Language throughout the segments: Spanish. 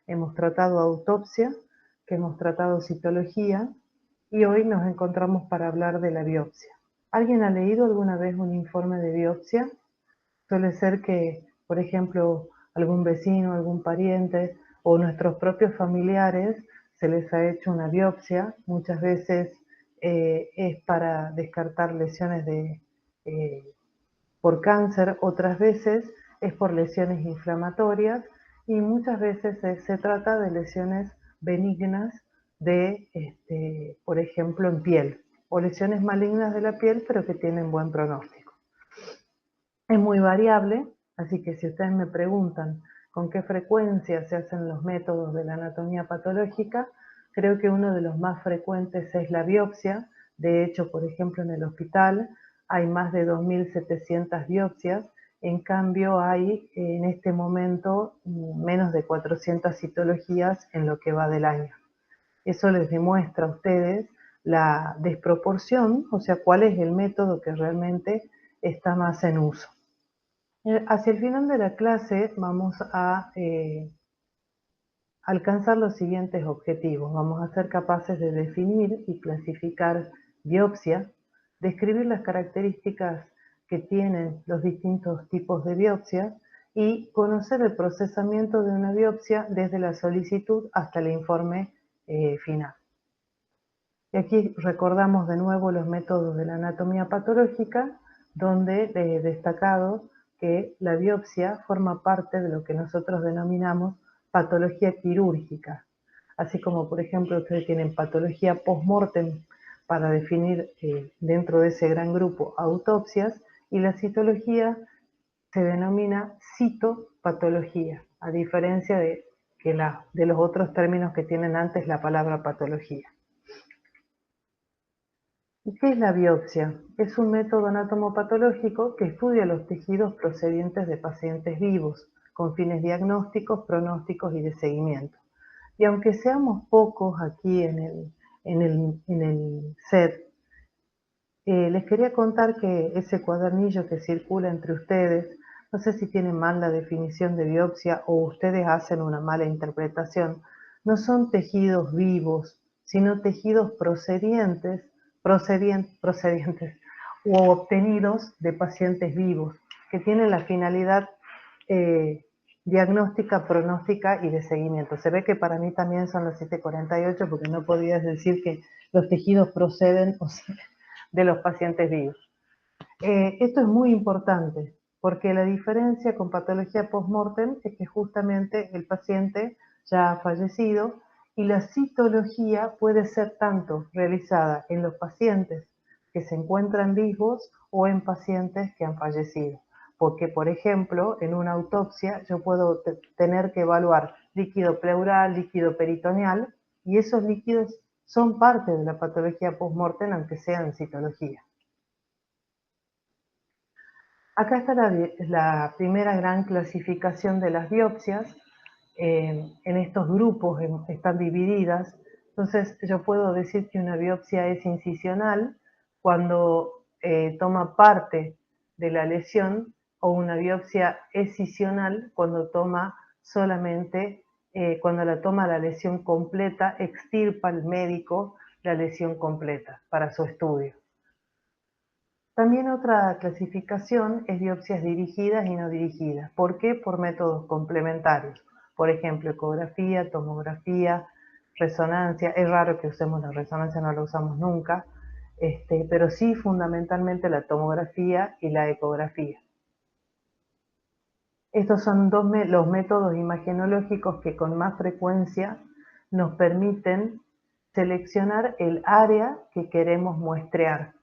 hemos tratado autopsia, que hemos tratado citología y hoy nos encontramos para hablar de la biopsia. ¿Alguien ha leído alguna vez un informe de biopsia? Suele ser que, por ejemplo, algún vecino, algún pariente o nuestros propios familiares se les ha hecho una biopsia. Muchas veces es para descartar lesiones por cáncer, otras veces es por lesiones inflamatorias y muchas veces se trata de lesiones benignas por ejemplo, en piel o lesiones malignas de la piel pero que tienen buen pronóstico. Es muy variable, así que si ustedes me preguntan con qué frecuencia se hacen los métodos de la anatomía patológica, creo que uno de los más frecuentes es la biopsia. De hecho, por ejemplo, en el hospital hay más de 2.700 biopsias, en cambio hay en este momento menos de 400 citologías en lo que va del año. Eso les demuestra a ustedes la desproporción, o sea, cuál es el método que realmente está más en uso. Hacia el final de la clase vamos a alcanzar los siguientes objetivos. Vamos a ser capaces de definir y clasificar biopsia, describir las características que tienen los distintos tipos de biopsia y conocer el procesamiento de una biopsia desde la solicitud hasta el informe final. Y aquí recordamos de nuevo los métodos de la anatomía patológica, donde he destacado que la biopsia forma parte de lo que nosotros denominamos patología quirúrgica. Así como, por ejemplo, ustedes tienen patología post-mortem para definir dentro de ese gran grupo autopsias, y la citología se denomina citopatología, a diferencia de los otros términos que tienen antes la palabra patología. ¿Y qué es la biopsia? Es un método anatomopatológico que estudia los tejidos procedientes de pacientes vivos, con fines diagnósticos, pronósticos y de seguimiento. Y aunque seamos pocos aquí en el set, les quería contar que ese cuadernillo que circula entre ustedes, no sé si tienen mal la definición de biopsia o ustedes hacen una mala interpretación, no son tejidos vivos, sino tejidos procedientes u obtenidos de pacientes vivos, que tienen la finalidad diagnóstica, pronóstica y de seguimiento. Se ve que para mí también son las 7:48 porque no podías decir que los tejidos proceden de los pacientes vivos. Esto es muy importante porque la diferencia con patología post-mortem es que justamente el paciente ya ha fallecido y la citología puede ser tanto realizada en los pacientes que se encuentran vivos o en pacientes que han fallecido. Porque, por ejemplo, en una autopsia yo puedo tener que evaluar líquido pleural, líquido peritoneal, y esos líquidos son parte de la patología post-mortem, aunque sean citología. Acá está la primera gran clasificación de las biopsias. En estos grupos están divididas. Entonces yo puedo decir que una biopsia es incisional cuando toma parte de la lesión, o una biopsia escisional cuando toma solamente, cuando la toma la lesión completa, extirpa el médico la lesión completa para su estudio. También otra clasificación es biopsias dirigidas y no dirigidas. ¿Por qué? Por métodos complementarios. Por ejemplo, ecografía, tomografía, resonancia. Es raro que usemos la resonancia, no la usamos nunca, pero sí fundamentalmente la tomografía y la ecografía. Estos son los métodos imagenológicos que con más frecuencia nos permiten seleccionar el área que queremos muestrear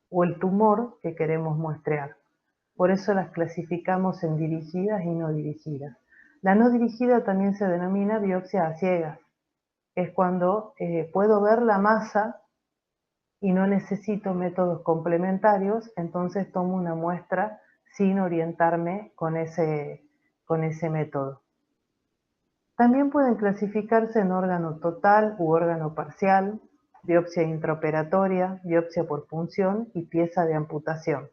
o el tumor que queremos muestrear. Por eso las clasificamos en dirigidas y no dirigidas. La no dirigida también se denomina biopsia a ciegas. Es cuando puedo ver la masa y no necesito métodos complementarios, entonces tomo una muestra sin orientarme con ese método. También pueden clasificarse en órgano total u órgano parcial, biopsia intraoperatoria, biopsia por punción y pieza de amputación.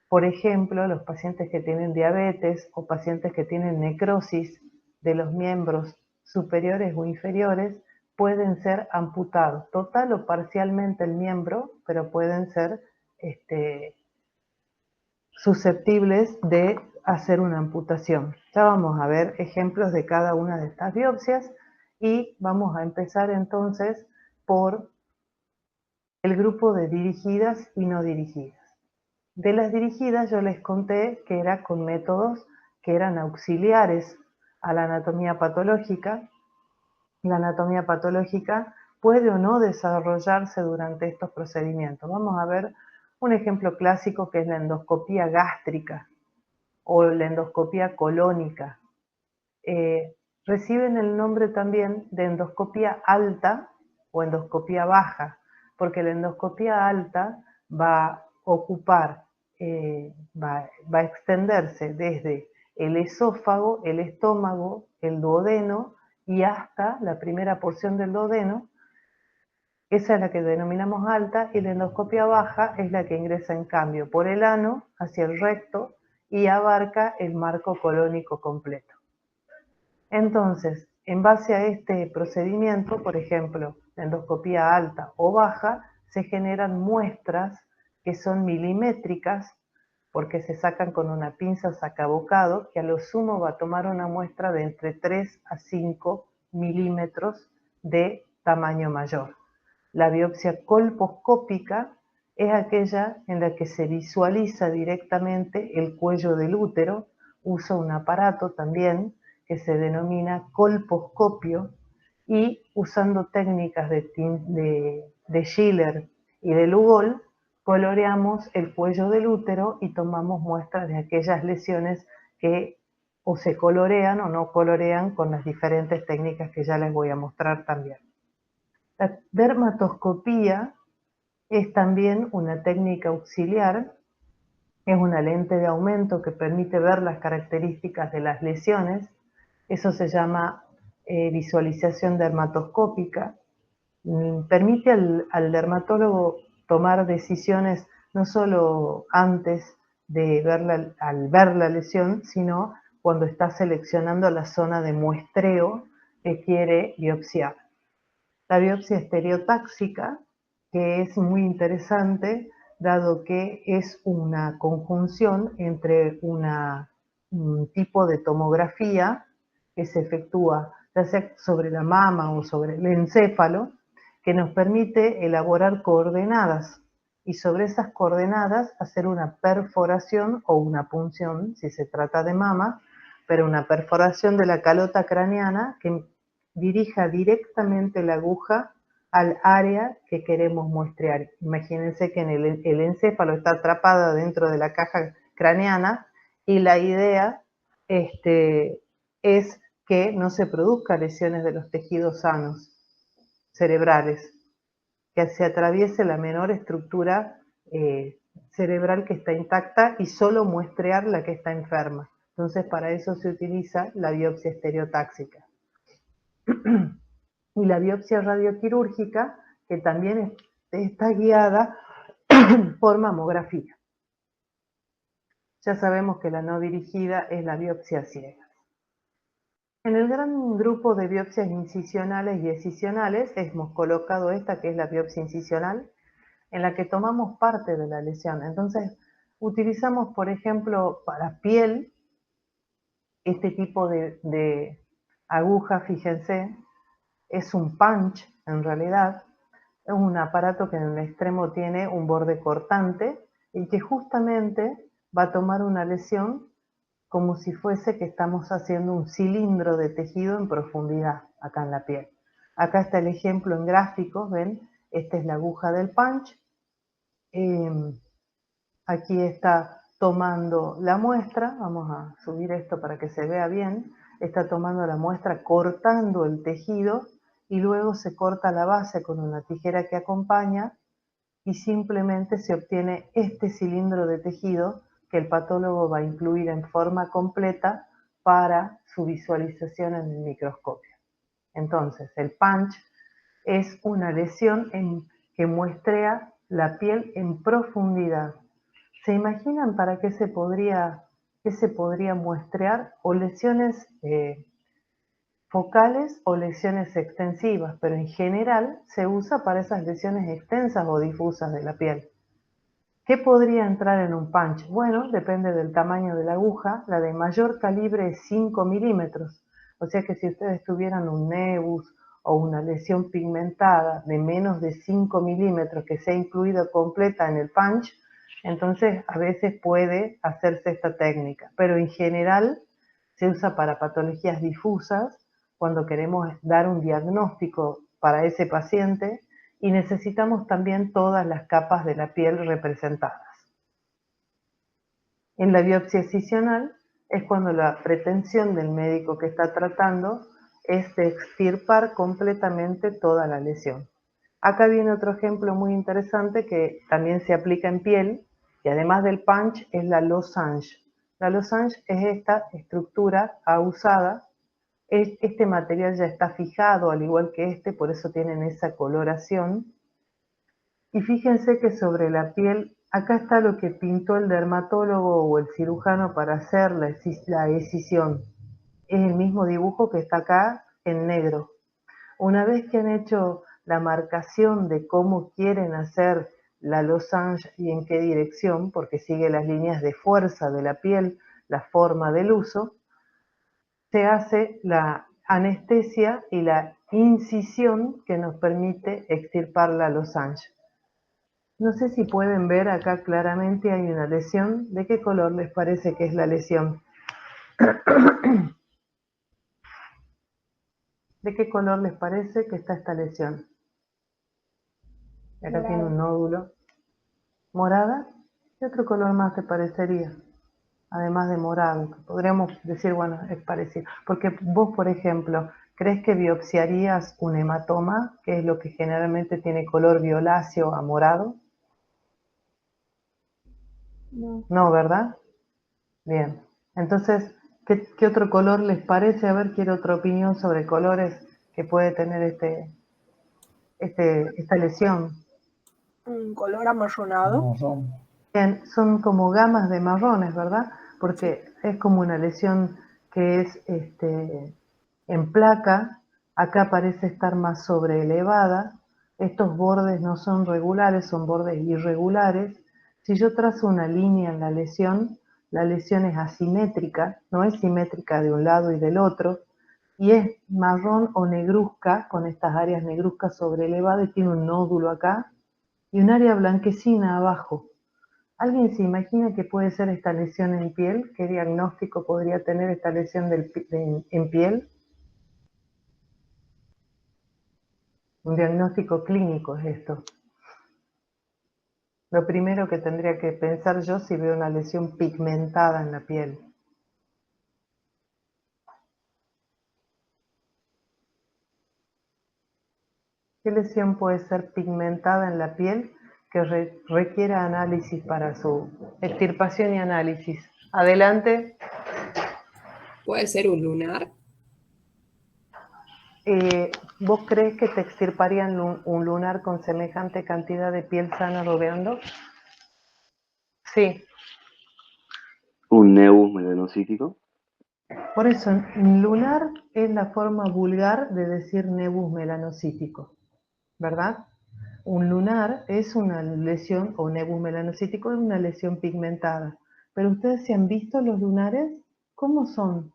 Por ejemplo, los pacientes que tienen diabetes o pacientes que tienen necrosis de los miembros superiores o inferiores pueden ser amputados, total o parcialmente el miembro, pero pueden ser susceptibles de hacer una amputación. Ya vamos a ver ejemplos de cada una de estas biopsias y vamos a empezar entonces por el grupo de dirigidas y no dirigidas. De las dirigidas yo les conté que era con métodos que eran auxiliares a la anatomía patológica. La anatomía patológica puede o no desarrollarse durante estos procedimientos. Vamos a ver un ejemplo clásico que es la endoscopía gástrica o la endoscopía colónica. Reciben el nombre también de endoscopía alta o endoscopía baja, porque la endoscopía alta va a ocupar, va a extenderse desde el esófago, el estómago, el duodeno y hasta la primera porción del duodeno. Esa es la que denominamos alta, y la endoscopia baja es la que ingresa en cambio por el ano hacia el recto y abarca el marco colónico completo. Entonces, en base a este procedimiento, por ejemplo, la endoscopía alta o baja, se generan muestras que son milimétricas porque se sacan con una pinza sacabocado que a lo sumo va a tomar una muestra de entre 3 a 5 milímetros de tamaño mayor. La biopsia colposcópica es aquella en la que se visualiza directamente el cuello del útero, usa un aparato también que se denomina colposcopio y usando técnicas de Schiller y de Lugol, coloreamos el cuello del útero y tomamos muestras de aquellas lesiones que o se colorean o no colorean con las diferentes técnicas que ya les voy a mostrar también. La dermatoscopía es también una técnica auxiliar, es una lente de aumento que permite ver las características de las lesiones. Eso se llama visualización dermatoscópica. Permite al dermatólogo tomar decisiones no solo antes de al ver la lesión, sino cuando está seleccionando la zona de muestreo que quiere biopsiar. La biopsia estereotáxica, que es muy interesante, dado que es una conjunción entre un tipo de tomografía que se efectúa ya sea sobre la mama o sobre el encéfalo, que nos permite elaborar coordenadas y sobre esas coordenadas hacer una perforación o una punción, si se trata de mama, pero una perforación de la calota craneana que dirija directamente la aguja al área que queremos muestrear. Imagínense que el encéfalo está atrapado dentro de la caja craneana y la idea es que no se produzcan lesiones de los tejidos sanos cerebrales, que se atraviese la menor estructura cerebral que está intacta y solo muestrear la que está enferma. Entonces, para eso se utiliza la biopsia estereotáxica. Y la biopsia radioquirúrgica, que también está guiada por mamografía. Ya sabemos que la no dirigida es la biopsia ciega. En el gran grupo de biopsias incisionales y excisionales hemos colocado esta que es la biopsia incisional, en la que tomamos parte de la lesión. Entonces, utilizamos, por ejemplo, para piel, este tipo de aguja, fíjense, es un punch en realidad, es un aparato que en el extremo tiene un borde cortante y que justamente va a tomar una lesión como si fuese que estamos haciendo un cilindro de tejido en profundidad acá en la piel. Acá está el ejemplo en gráficos, ¿ven? Esta es la aguja del punch. Aquí está tomando la muestra, vamos a subir esto para que se vea bien, está tomando la muestra cortando el tejido y luego se corta la base con una tijera que acompaña y simplemente se obtiene este cilindro de tejido que el patólogo va a incluir en forma completa para su visualización en el microscopio. Entonces, el punch es una lesión que muestrea la piel en profundidad. ¿Se imaginan para qué se podría muestrear? O lesiones focales o lesiones extensivas, pero en general se usa para esas lesiones extensas o difusas de la piel. ¿Qué podría entrar en un punch? Bueno, depende del tamaño de la aguja. La de mayor calibre es 5 milímetros. O sea que si ustedes tuvieran un nevus o una lesión pigmentada de menos de 5 milímetros que sea incluida completa en el punch, entonces a veces puede hacerse esta técnica. Pero en general se usa para patologías difusas cuando queremos dar un diagnóstico para ese paciente y necesitamos también todas las capas de la piel representadas. En la biopsia excisional es cuando la pretensión del médico que está tratando es de extirpar completamente toda la lesión. Acá viene otro ejemplo muy interesante que también se aplica en piel y además del punch es la losange. La losange es esta estructura usada. Este material ya está fijado al igual que este, por eso tienen esa coloración. Y fíjense que sobre la piel, acá está lo que pintó el dermatólogo o el cirujano para hacer la escisión. Es el mismo dibujo que está acá en negro. Una vez que han hecho la marcación de cómo quieren hacer la losange y en qué dirección, porque sigue las líneas de fuerza de la piel, la forma del uso, se hace la anestesia y la incisión que nos permite extirpar la losange. No sé si pueden ver acá claramente hay una lesión. ¿De qué color les parece que es la lesión? ¿De qué color les parece que está esta lesión? Acá tiene un nódulo. ¿Morada? ¿Qué otro color más te parecería? Además de morado, podríamos decir, bueno, es parecido. Porque vos, por ejemplo, ¿crees que biopsiarías un hematoma, que es lo que generalmente tiene color violáceo a morado? No. No, ¿verdad? Bien. Entonces, ¿qué otro color les parece? A ver, quiero otra opinión sobre colores que puede tener esta lesión. Un color amazonado. Marrón. Bien, son como gamas de marrones, ¿verdad? Sí. Porque es como una lesión que es en placa. Acá parece estar más sobreelevada. Estos bordes no son regulares, son bordes irregulares. Si yo trazo una línea en la lesión es asimétrica, no es simétrica de un lado y del otro, y es marrón o negruzca, con estas áreas negruzcas sobreelevadas, y tiene un nódulo acá, y un área blanquecina abajo. ¿Alguien se imagina que puede ser esta lesión en piel? ¿Qué diagnóstico podría tener esta lesión en piel? Un diagnóstico clínico es esto. Lo primero que tendría que pensar yo si veo una lesión pigmentada en la piel. ¿Qué lesión puede ser pigmentada en la piel que requiera análisis para su extirpación y análisis? Adelante. ¿Puede ser un lunar? ¿Vos crees que te extirparían un lunar con semejante cantidad de piel sana rodeando? Sí. Un nevus melanocítico. Por eso, lunar es la forma vulgar de decir nevus melanocítico, ¿verdad? Un lunar es una lesión, o nevus melanocítico es una lesión pigmentada. Pero ustedes se han visto los lunares, ¿cómo son?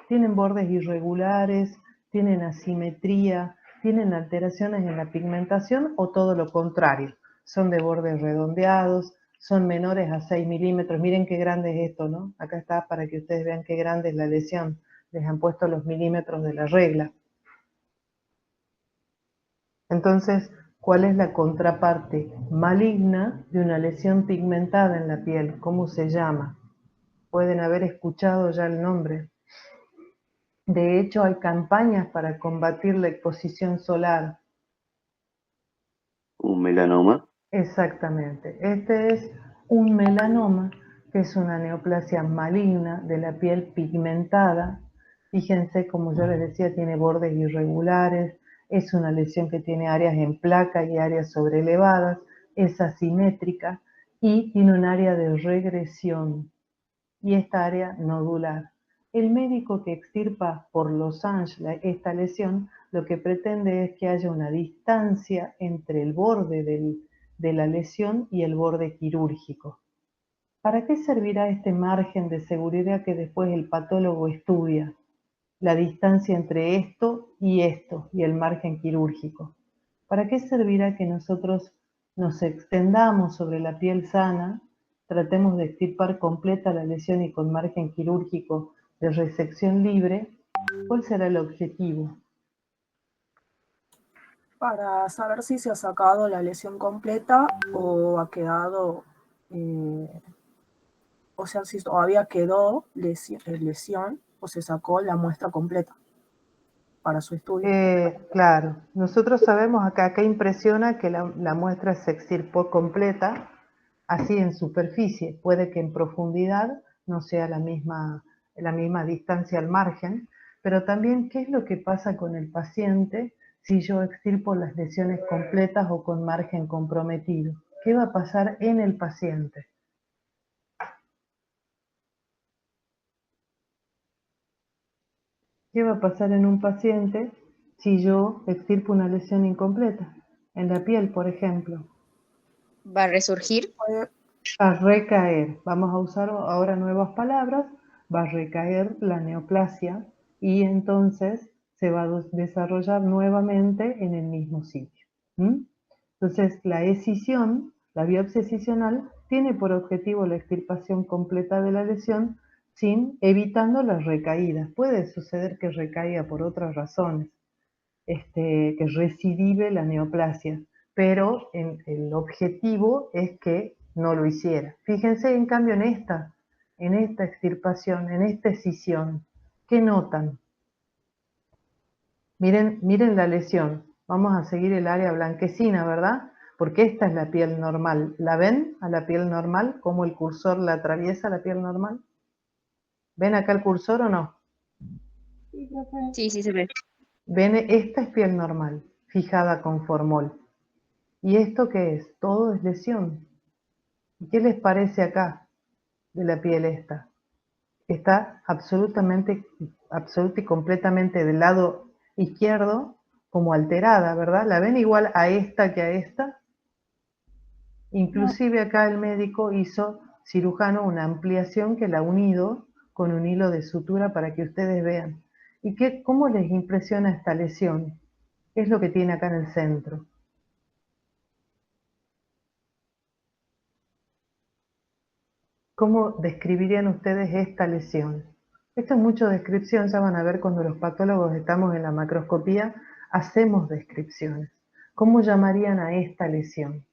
¿Tienen bordes irregulares? ¿Tienen asimetría? ¿Tienen alteraciones en la pigmentación o todo lo contrario? Son de bordes redondeados, son menores a 6 milímetros. Miren qué grande es esto, ¿no? Acá está para que ustedes vean qué grande es la lesión. Les han puesto los milímetros de la regla. Entonces, ¿cuál es la contraparte maligna de una lesión pigmentada en la piel? ¿Cómo se llama? Pueden haber escuchado ya el nombre. De hecho, hay campañas para combatir la exposición solar. Un melanoma. Exactamente. Este es un melanoma, que es una neoplasia maligna de la piel pigmentada. Fíjense, como yo les decía, tiene bordes irregulares, es una lesión que tiene áreas en placa y áreas sobreelevadas, es asimétrica y tiene un área de regresión y esta área nodular. El médico que extirpa por losange esta lesión, lo que pretende es que haya una distancia entre el borde de la lesión y el borde quirúrgico. ¿Para qué servirá este margen de seguridad que después el patólogo estudia? La distancia entre esto y el margen quirúrgico. ¿Para qué servirá que nosotros nos extendamos sobre la piel sana, tratemos de extirpar completa la lesión y con margen quirúrgico de resección libre? ¿Cuál será el objetivo? Para saber si se ha sacado la lesión completa o ha quedado, o sea, si todavía quedó lesión o se sacó la muestra completa para su estudio. Claro, nosotros sabemos acá impresiona que la muestra se extirpó completa, así en superficie, puede que en profundidad no sea la misma distancia al margen, pero también qué es lo que pasa con el paciente si yo extirpo las lesiones completas o con margen comprometido. ¿Qué va a pasar en el paciente? ¿Qué va a pasar en un paciente si yo extirpo una lesión incompleta? En la piel, por ejemplo. ¿Va a resurgir? Va a recaer. Vamos a usar ahora nuevas palabras. Va a recaer la neoplasia y entonces se va a desarrollar nuevamente en el mismo sitio. Entonces, la escisión, la biopsia escisional, tiene por objetivo la extirpación completa de la lesión evitando las recaídas. Puede suceder que recaiga por otras razones, que recidive la neoplasia, pero el objetivo es que no lo hiciera. Fíjense en cambio en esta extirpación, en esta escisión, ¿qué notan? Miren la lesión. Vamos a seguir el área blanquecina, ¿verdad? Porque esta es la piel normal. ¿La ven a la piel normal? ¿Cómo el cursor la atraviesa la piel normal? ¿Ven acá el cursor o no? Sí, sí se ve. Ven, esta es piel normal, fijada con formol. ¿Y esto qué es? Todo es lesión. ¿Y qué les parece acá de la piel esta? Está absolutamente y completamente del lado izquierdo como alterada, ¿verdad? ¿La ven igual a esta que a esta? Inclusive acá el médico hizo, cirujano, una ampliación que la ha unido con un hilo de sutura para que ustedes vean. ¿Y cómo les impresiona esta lesión? ¿Qué es lo que tiene acá en el centro? ¿Cómo describirían ustedes esta lesión? Esto es mucho descripción, ya van a ver cuando los patólogos estamos en la macroscopía, hacemos descripciones. ¿Cómo llamarían a esta lesión?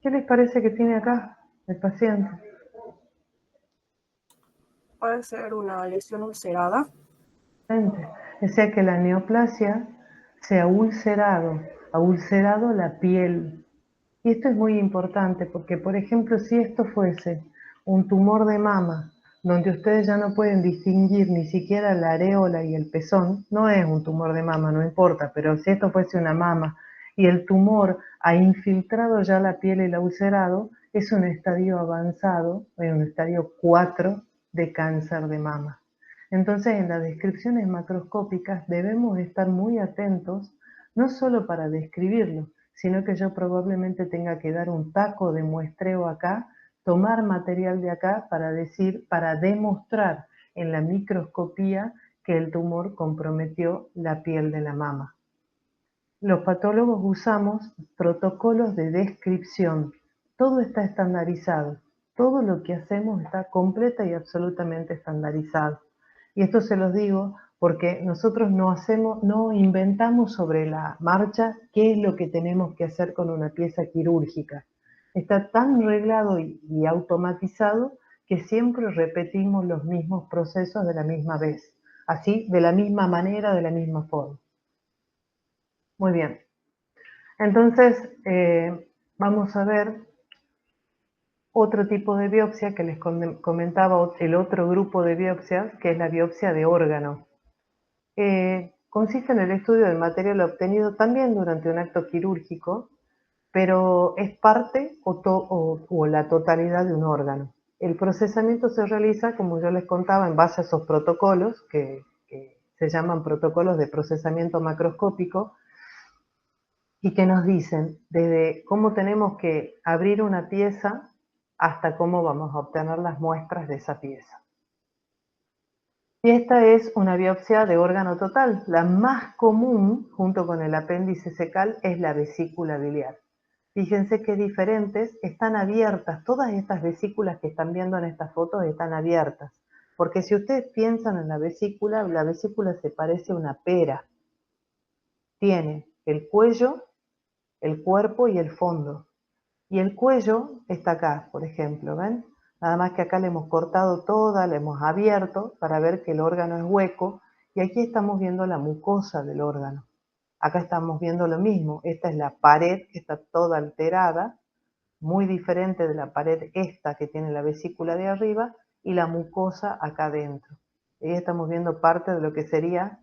¿Qué les parece que tiene acá el paciente? Puede ser una lesión ulcerada. O sea que la neoplasia se ha ulcerado la piel. Y esto es muy importante porque, por ejemplo, si esto fuese un tumor de mama, donde ustedes ya no pueden distinguir ni siquiera la areola y el pezón, no es un tumor de mama, no importa, pero si esto fuese una mama y el tumor ha infiltrado ya la piel y la ha ulcerado, es un estadio avanzado, un estadio 4 de cáncer de mama. Entonces, en las descripciones macroscópicas debemos estar muy atentos, no solo para describirlo, sino que yo probablemente tenga que dar un taco de muestreo acá, tomar material de acá para demostrar en la microscopía que el tumor comprometió la piel de la mama. Los patólogos usamos protocolos de descripción. Todo está estandarizado. Todo lo que hacemos está completa y absolutamente estandarizado. Y esto se los digo porque nosotros no inventamos sobre la marcha qué es lo que tenemos que hacer con una pieza quirúrgica. Está tan reglado y automatizado que siempre repetimos los mismos procesos de la misma vez. Así, de la misma manera, de la misma forma. Muy bien. Entonces, vamos a ver otro tipo de biopsia que les comentaba, el otro grupo de biopsias, que es la biopsia de órgano. Consiste en el estudio del material obtenido también durante un acto quirúrgico pero es parte o la totalidad de un órgano. El procesamiento se realiza, como yo les contaba, en base a esos protocolos que se llaman protocolos de procesamiento macroscópico y que nos dicen desde cómo tenemos que abrir una pieza hasta cómo vamos a obtener las muestras de esa pieza. Y esta es una biopsia de órgano total. La más común, junto con el apéndice cecal, es la vesícula biliar. Fíjense qué diferentes, están abiertas, todas estas vesículas que están viendo en estas fotos están abiertas. Porque si ustedes piensan en la vesícula se parece a una pera. Tiene el cuello, el cuerpo y el fondo. Y el cuello está acá, por ejemplo, ¿ven? Nada más que acá le hemos cortado toda, le hemos abierto para ver que el órgano es hueco. Y aquí estamos viendo la mucosa del órgano. Acá estamos viendo lo mismo. Esta es la pared que está toda alterada, muy diferente de la pared esta que tiene la vesícula de arriba y la mucosa acá adentro. Ahí estamos viendo parte de lo que sería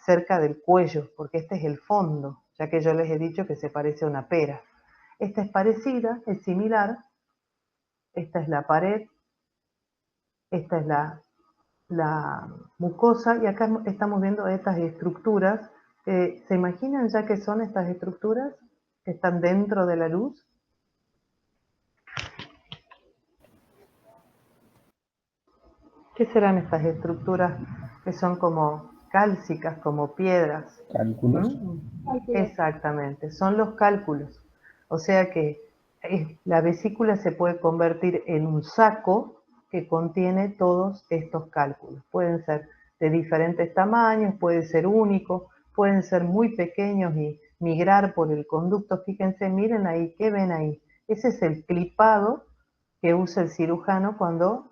cerca del cuello, porque este es el fondo, ya que yo les he dicho que se parece a una pera. Esta es parecida, es similar. Esta es la pared, esta es la mucosa y acá estamos viendo estas estructuras. ¿Se imaginan ya qué son estas estructuras que están dentro de la luz? ¿Qué serán estas estructuras que son como cálcicas, como piedras? Cálculos. Exactamente, son los cálculos. O sea que la vesícula se puede convertir en un saco que contiene todos estos cálculos. Pueden ser de diferentes tamaños, puede ser único, pueden ser muy pequeños y migrar por el conducto. Fíjense, miren ahí, ¿qué ven ahí? Ese es el clipado que usa el cirujano cuando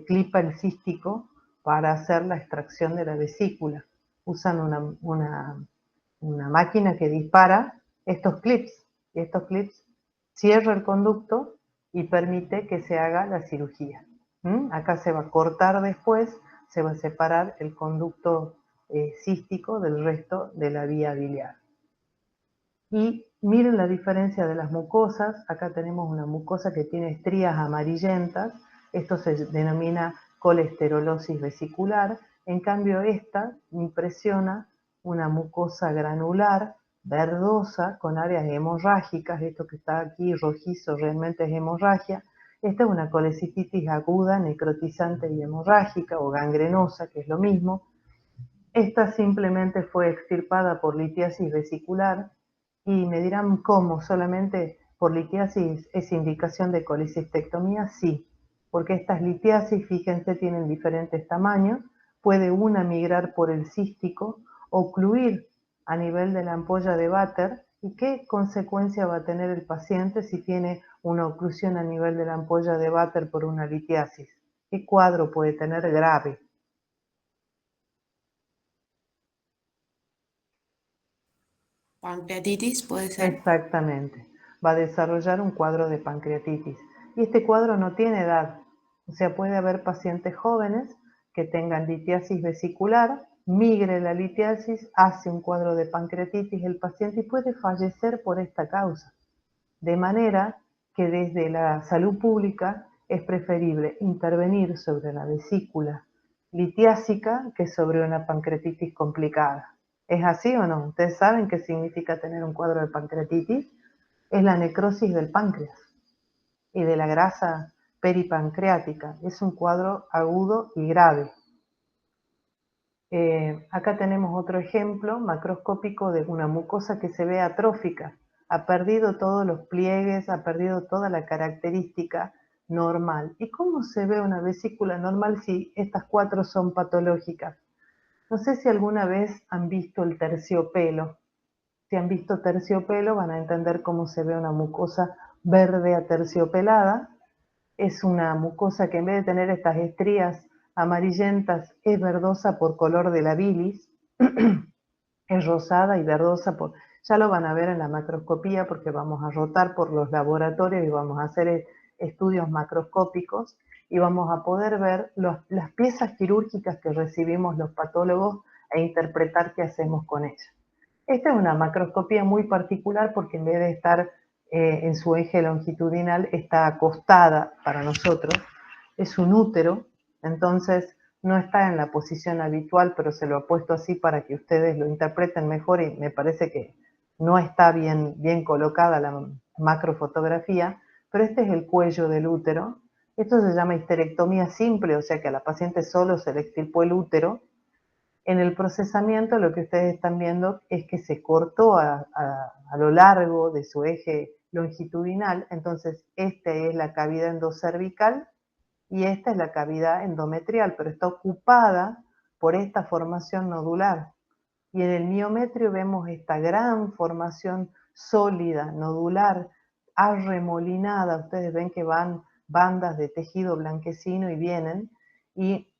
clipa el cístico para hacer la extracción de la vesícula. Usan una máquina que dispara estos clips, y estos clips cierra el conducto y permite que se haga la cirugía. Acá se va a cortar después, se va a separar el conducto cístico del resto de la vía biliar. Y miren la diferencia de las mucosas. Acá tenemos una mucosa que tiene estrías amarillentas. Esto se denomina colesterolosis vesicular. En cambio, esta impresiona una mucosa granular, verdosa, con áreas hemorrágicas. Esto que está aquí rojizo realmente es hemorragia. Esta es una colecistitis aguda, necrotizante y hemorrágica, o gangrenosa, que es lo mismo. Esta simplemente fue extirpada por litiasis vesicular. Y me dirán, ¿cómo? ¿Solamente por litiasis es indicación de colecistectomía? Sí, porque estas litiasis, fíjense, tienen diferentes tamaños. Puede una migrar por el cístico, ocluir a nivel de la ampolla de Vater. ¿Y qué consecuencia va a tener el paciente si tiene una oclusión a nivel de la ampolla de Vater por una litiasis? ¿Qué cuadro puede tener grave? Pancreatitis puede ser. Exactamente, va a desarrollar un cuadro de pancreatitis. Y este cuadro no tiene edad, o sea, puede haber pacientes jóvenes que tengan litiasis vesicular, migre la litiasis, hace un cuadro de pancreatitis el paciente y puede fallecer por esta causa. De manera que desde la salud pública es preferible intervenir sobre la vesícula litiásica que sobre una pancreatitis complicada. ¿Es así o no? ¿Ustedes saben qué significa tener un cuadro de pancreatitis? Es la necrosis del páncreas y de la grasa peripancreática. Es un cuadro agudo y grave. Acá tenemos otro ejemplo macroscópico de una mucosa que se ve atrófica. Ha perdido todos los pliegues, ha perdido toda la característica normal. ¿Y cómo se ve una vesícula normal si estas cuatro son patológicas? No sé si alguna vez han visto el terciopelo. Si han visto terciopelo van a entender cómo se ve una mucosa verde aterciopelada. Es una mucosa que en vez de tener estas estrías amarillentas es verdosa por color de la bilis. Es rosada y verdosa por... Ya lo van a ver en la macroscopía porque vamos a rotar por los laboratorios y vamos a hacer estudios macroscópicos y vamos a poder ver las piezas quirúrgicas que recibimos los patólogos e interpretar qué hacemos con ellas. Esta es una macroscopía muy particular porque en vez de estar en su eje longitudinal, está acostada para nosotros. Es un útero, entonces no está en la posición habitual, pero se lo he puesto así para que ustedes lo interpreten mejor y me parece que no está bien colocada la macrofotografía, pero este es el cuello del útero. Esto se llama histerectomía simple, o sea que a la paciente solo se le extirpó el útero. En el procesamiento lo que ustedes están viendo es que se cortó a lo largo de su eje longitudinal, entonces esta es la cavidad endocervical y esta es la cavidad endometrial, pero está ocupada por esta formación nodular. Y en el miometrio vemos esta gran formación sólida, nodular, arremolinada. Ustedes ven que van bandas de tejido blanquecino y vienen. Y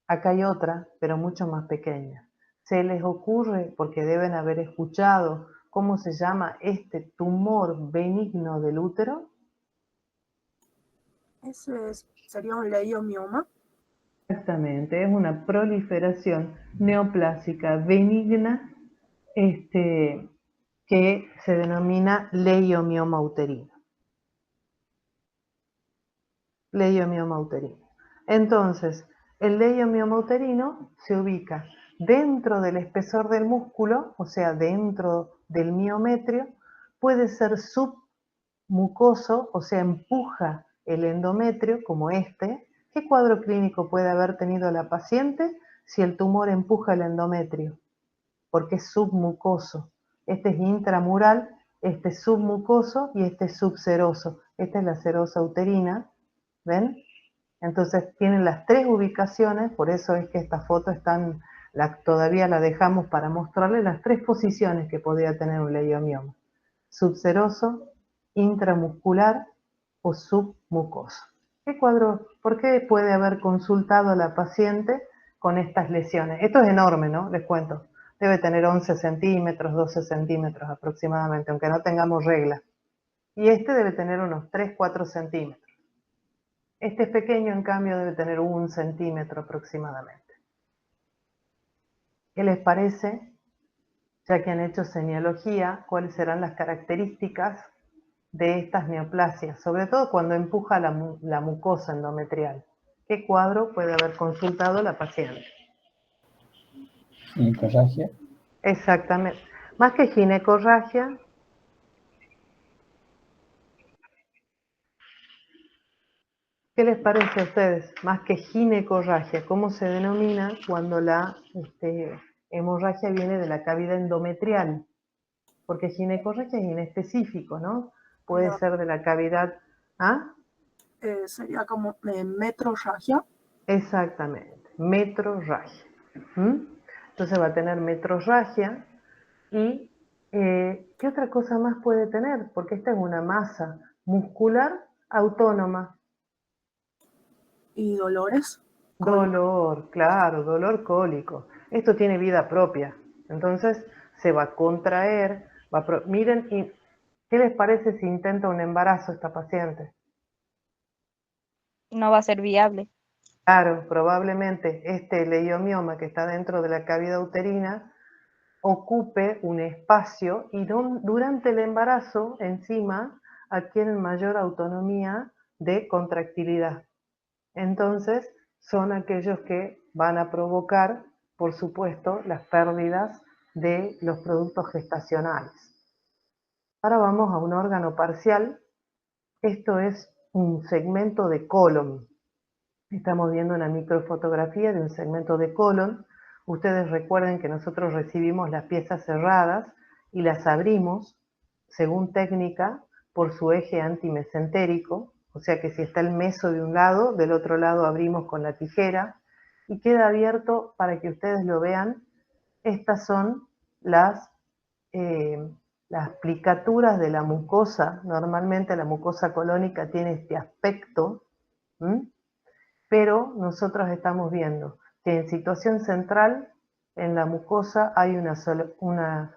acá hay otra, pero mucho más pequeña. ¿Se les ocurre, porque deben haber escuchado, cómo se llama este tumor benigno del útero? Sería un leiomioma. Exactamente, es una proliferación neoplásica benigna que se denomina leiomioma uterino. Leiomioma uterino. Entonces, el leiomioma uterino se ubica dentro del espesor del músculo, o sea, dentro del miometrio, puede ser submucoso, o sea, empuja el endometrio, como este. ¿Qué cuadro clínico puede haber tenido la paciente si el tumor empuja el endometrio? Porque es submucoso. Este es intramural, este es submucoso y este es subseroso. Esta es la serosa uterina, ¿ven? Entonces tienen las tres ubicaciones, por eso es que esta foto todavía la dejamos para mostrarles las tres posiciones que podría tener un leiomioma: subseroso, intramuscular o submucoso. ¿Por qué puede haber consultado a la paciente con estas lesiones? Esto es enorme, ¿no? Les cuento. Debe tener 11 centímetros, 12 centímetros aproximadamente, aunque no tengamos regla. Y este debe tener unos 3, 4 centímetros. Este es pequeño, en cambio, debe tener 1 centímetro aproximadamente. ¿Qué les parece? Ya que han hecho señalogía, ¿cuáles serán las características de estas neoplasias? Sobre todo cuando empuja la mucosa endometrial. ¿Qué cuadro puede haber consultado la paciente? Ginecorragia. Exactamente. Más que ginecorragia, ¿qué les parece a ustedes? Más que ginecorragia, ¿cómo se denomina cuando la hemorragia viene de la cavidad endometrial? Porque ginecorragia es inespecífico, ¿no? Puede No. ser de la cavidad... ¿Ah? Sería como metrorragia. Exactamente, metrorragia. Entonces va a tener metrorragia y ¿qué otra cosa más puede tener? Porque esta es una masa muscular autónoma. Y dolores. Dolor, claro, dolor cólico. Esto tiene vida propia. Entonces se va a contraer. Miren, ¿qué les parece si intenta un embarazo esta paciente? No va a ser viable. Claro, probablemente este leiomioma que está dentro de la cavidad uterina ocupe un espacio y durante el embarazo encima adquieren mayor autonomía de contractilidad. Entonces son aquellos que van a provocar, por supuesto, las pérdidas de los productos gestacionales. Ahora vamos a un órgano parcial. Esto es un segmento de colon. Estamos viendo una microfotografía de un segmento de colon. Ustedes recuerden que nosotros recibimos las piezas cerradas y las abrimos según técnica por su eje antimesentérico, o sea que si está el meso de un lado, del otro lado abrimos con la tijera y queda abierto para que ustedes lo vean. Estas son las plicaturas de la mucosa. Normalmente la mucosa colónica tiene este aspecto, pero nosotros estamos viendo que en situación central, en la mucosa, hay una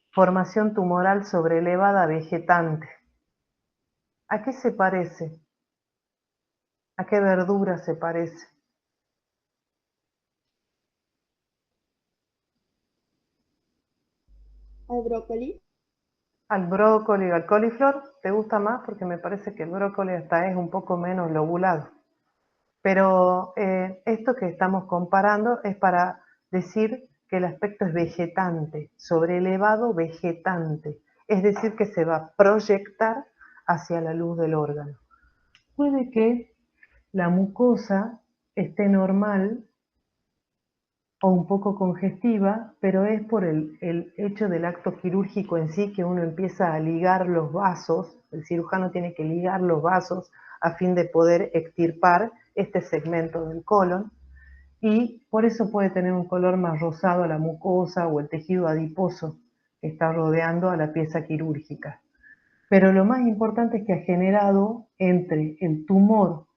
formación tumoral sobrelevada vegetante. ¿A qué se parece? ¿A qué verdura se parece? como brócoli. Al brócoli o al coliflor, ¿te gusta más? Porque me parece que el brócoli hasta es un poco menos lobulado. Pero esto que estamos comparando es para decir que el aspecto es vegetante, sobrelevado vegetante. Es decir, que se va a proyectar hacia la luz del órgano. Puede que la mucosa esté normal o un poco congestiva, pero es por el hecho del acto quirúrgico en sí que uno empieza a ligar los vasos, el cirujano tiene que ligar los vasos a fin de poder extirpar este segmento del colon, y por eso puede tener un color más rosado la mucosa o el tejido adiposo que está rodeando a la pieza quirúrgica. Pero lo más importante es que ha generado entre el tumor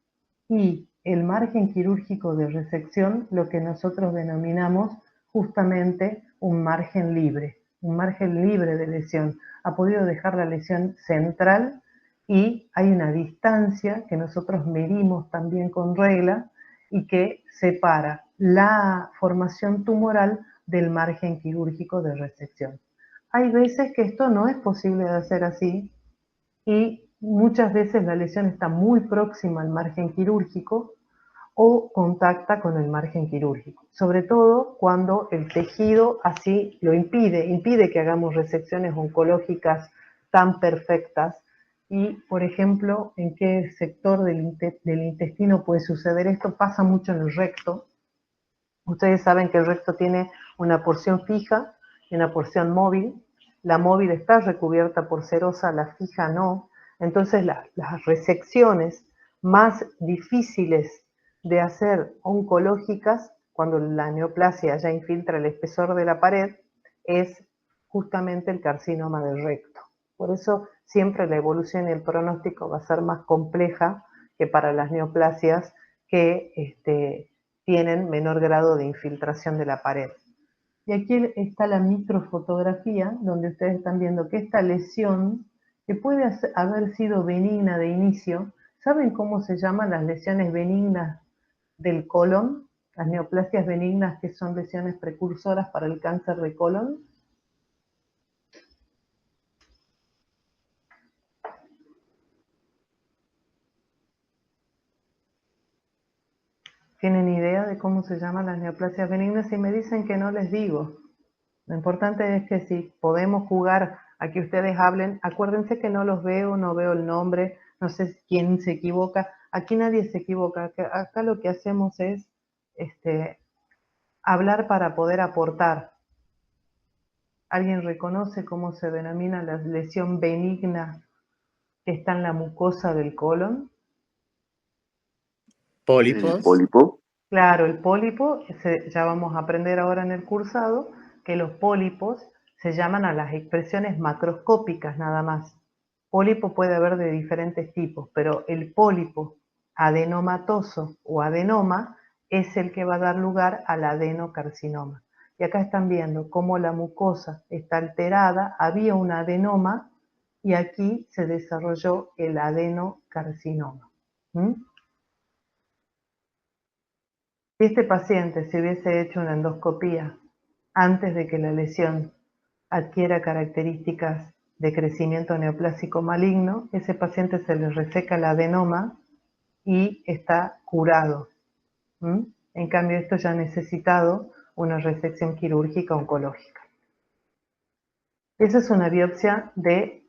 y el margen quirúrgico de resección lo que nosotros denominamos justamente un margen libre de lesión. Ha podido dejar la lesión central y hay una distancia que nosotros medimos también con regla y que separa la formación tumoral del margen quirúrgico de resección. Hay veces que esto no es posible de hacer así, y muchas veces la lesión está muy próxima al margen quirúrgico o contacta con el margen quirúrgico, sobre todo cuando el tejido así lo impide que hagamos resecciones oncológicas tan perfectas. Y, por ejemplo, ¿en qué sector del intestino puede suceder esto? Pasa mucho en el recto. Ustedes saben que el recto tiene una porción fija y una porción móvil. La móvil está recubierta por serosa, la fija no. Entonces las resecciones más difíciles de hacer oncológicas, cuando la neoplasia ya infiltra el espesor de la pared, es justamente el carcinoma del recto. Por eso siempre la evolución y el pronóstico va a ser más compleja que para las neoplasias que tienen menor grado de infiltración de la pared. Y aquí está la microfotografía, donde ustedes están viendo que esta lesión, que puede haber sido benigna de inicio, ¿saben cómo se llaman las lesiones benignas del colon? Las neoplasias benignas, que son lesiones precursoras para el cáncer de colon. ¿Tienen idea de cómo se llaman las neoplasias benignas? Si me dicen que no, les digo. Lo importante es que si podemos jugar a que ustedes hablen, acuérdense que no los veo, no veo el nombre, no sé quién se equivoca. Aquí nadie se equivoca. Acá lo que hacemos es hablar para poder aportar. ¿Alguien reconoce cómo se denomina la lesión benigna que está en la mucosa del colon? ¿El pólipo? Claro, el pólipo, ya vamos a aprender ahora en el cursado, que los pólipos se llaman a las expresiones macroscópicas nada más. Pólipo puede haber de diferentes tipos, pero el pólipo adenomatoso o adenoma es el que va a dar lugar al adenocarcinoma. Y acá están viendo cómo la mucosa está alterada, había un adenoma y aquí se desarrolló el adenocarcinoma. Si este paciente se hubiese hecho una endoscopía antes de que la lesión adquiera características de crecimiento neoplásico maligno, ese paciente se le reseca el adenoma y está curado. En cambio, esto ya ha necesitado una resección quirúrgica oncológica. Esa es una biopsia de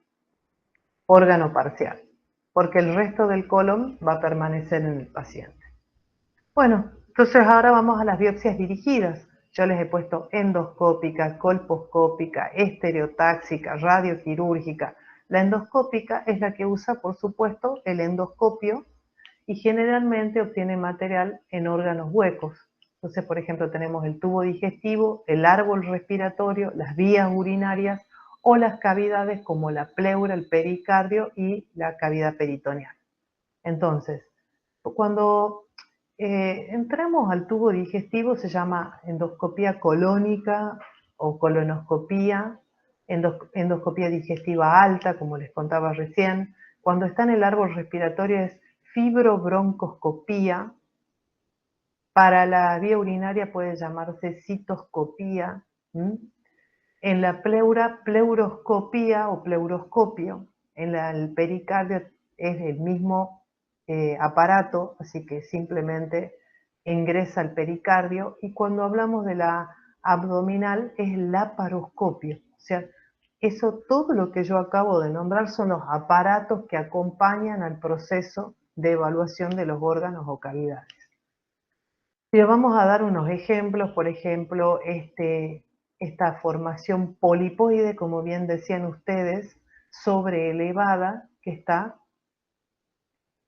órgano parcial, porque el resto del colon va a permanecer en el paciente. Bueno, entonces ahora vamos a las biopsias dirigidas. Yo les he puesto endoscópica, colposcópica, estereotáxica, radioquirúrgica. La endoscópica es la que usa, por supuesto, el endoscopio y generalmente obtiene material en órganos huecos. Entonces, por ejemplo, tenemos el tubo digestivo, el árbol respiratorio, las vías urinarias o las cavidades como la pleura, el pericardio y la cavidad peritoneal. Entonces, cuando entramos al tubo digestivo se llama endoscopía colónica o colonoscopía, endoscopía digestiva alta, como les contaba recién. Cuando está en el árbol respiratorio es fibrobroncoscopía. Para la vía urinaria puede llamarse citoscopía. En la pleura, pleuroscopía o pleuroscopio, el pericardio es el mismo aparato, así que simplemente ingresa al pericardio, y cuando hablamos de la abdominal es laparoscopio. O sea, eso, todo lo que yo acabo de nombrar son los aparatos que acompañan al proceso de evaluación de los órganos o cavidades. Si vamos a dar unos ejemplos, por ejemplo, esta formación polipoide, como bien decían ustedes, sobreelevada, que está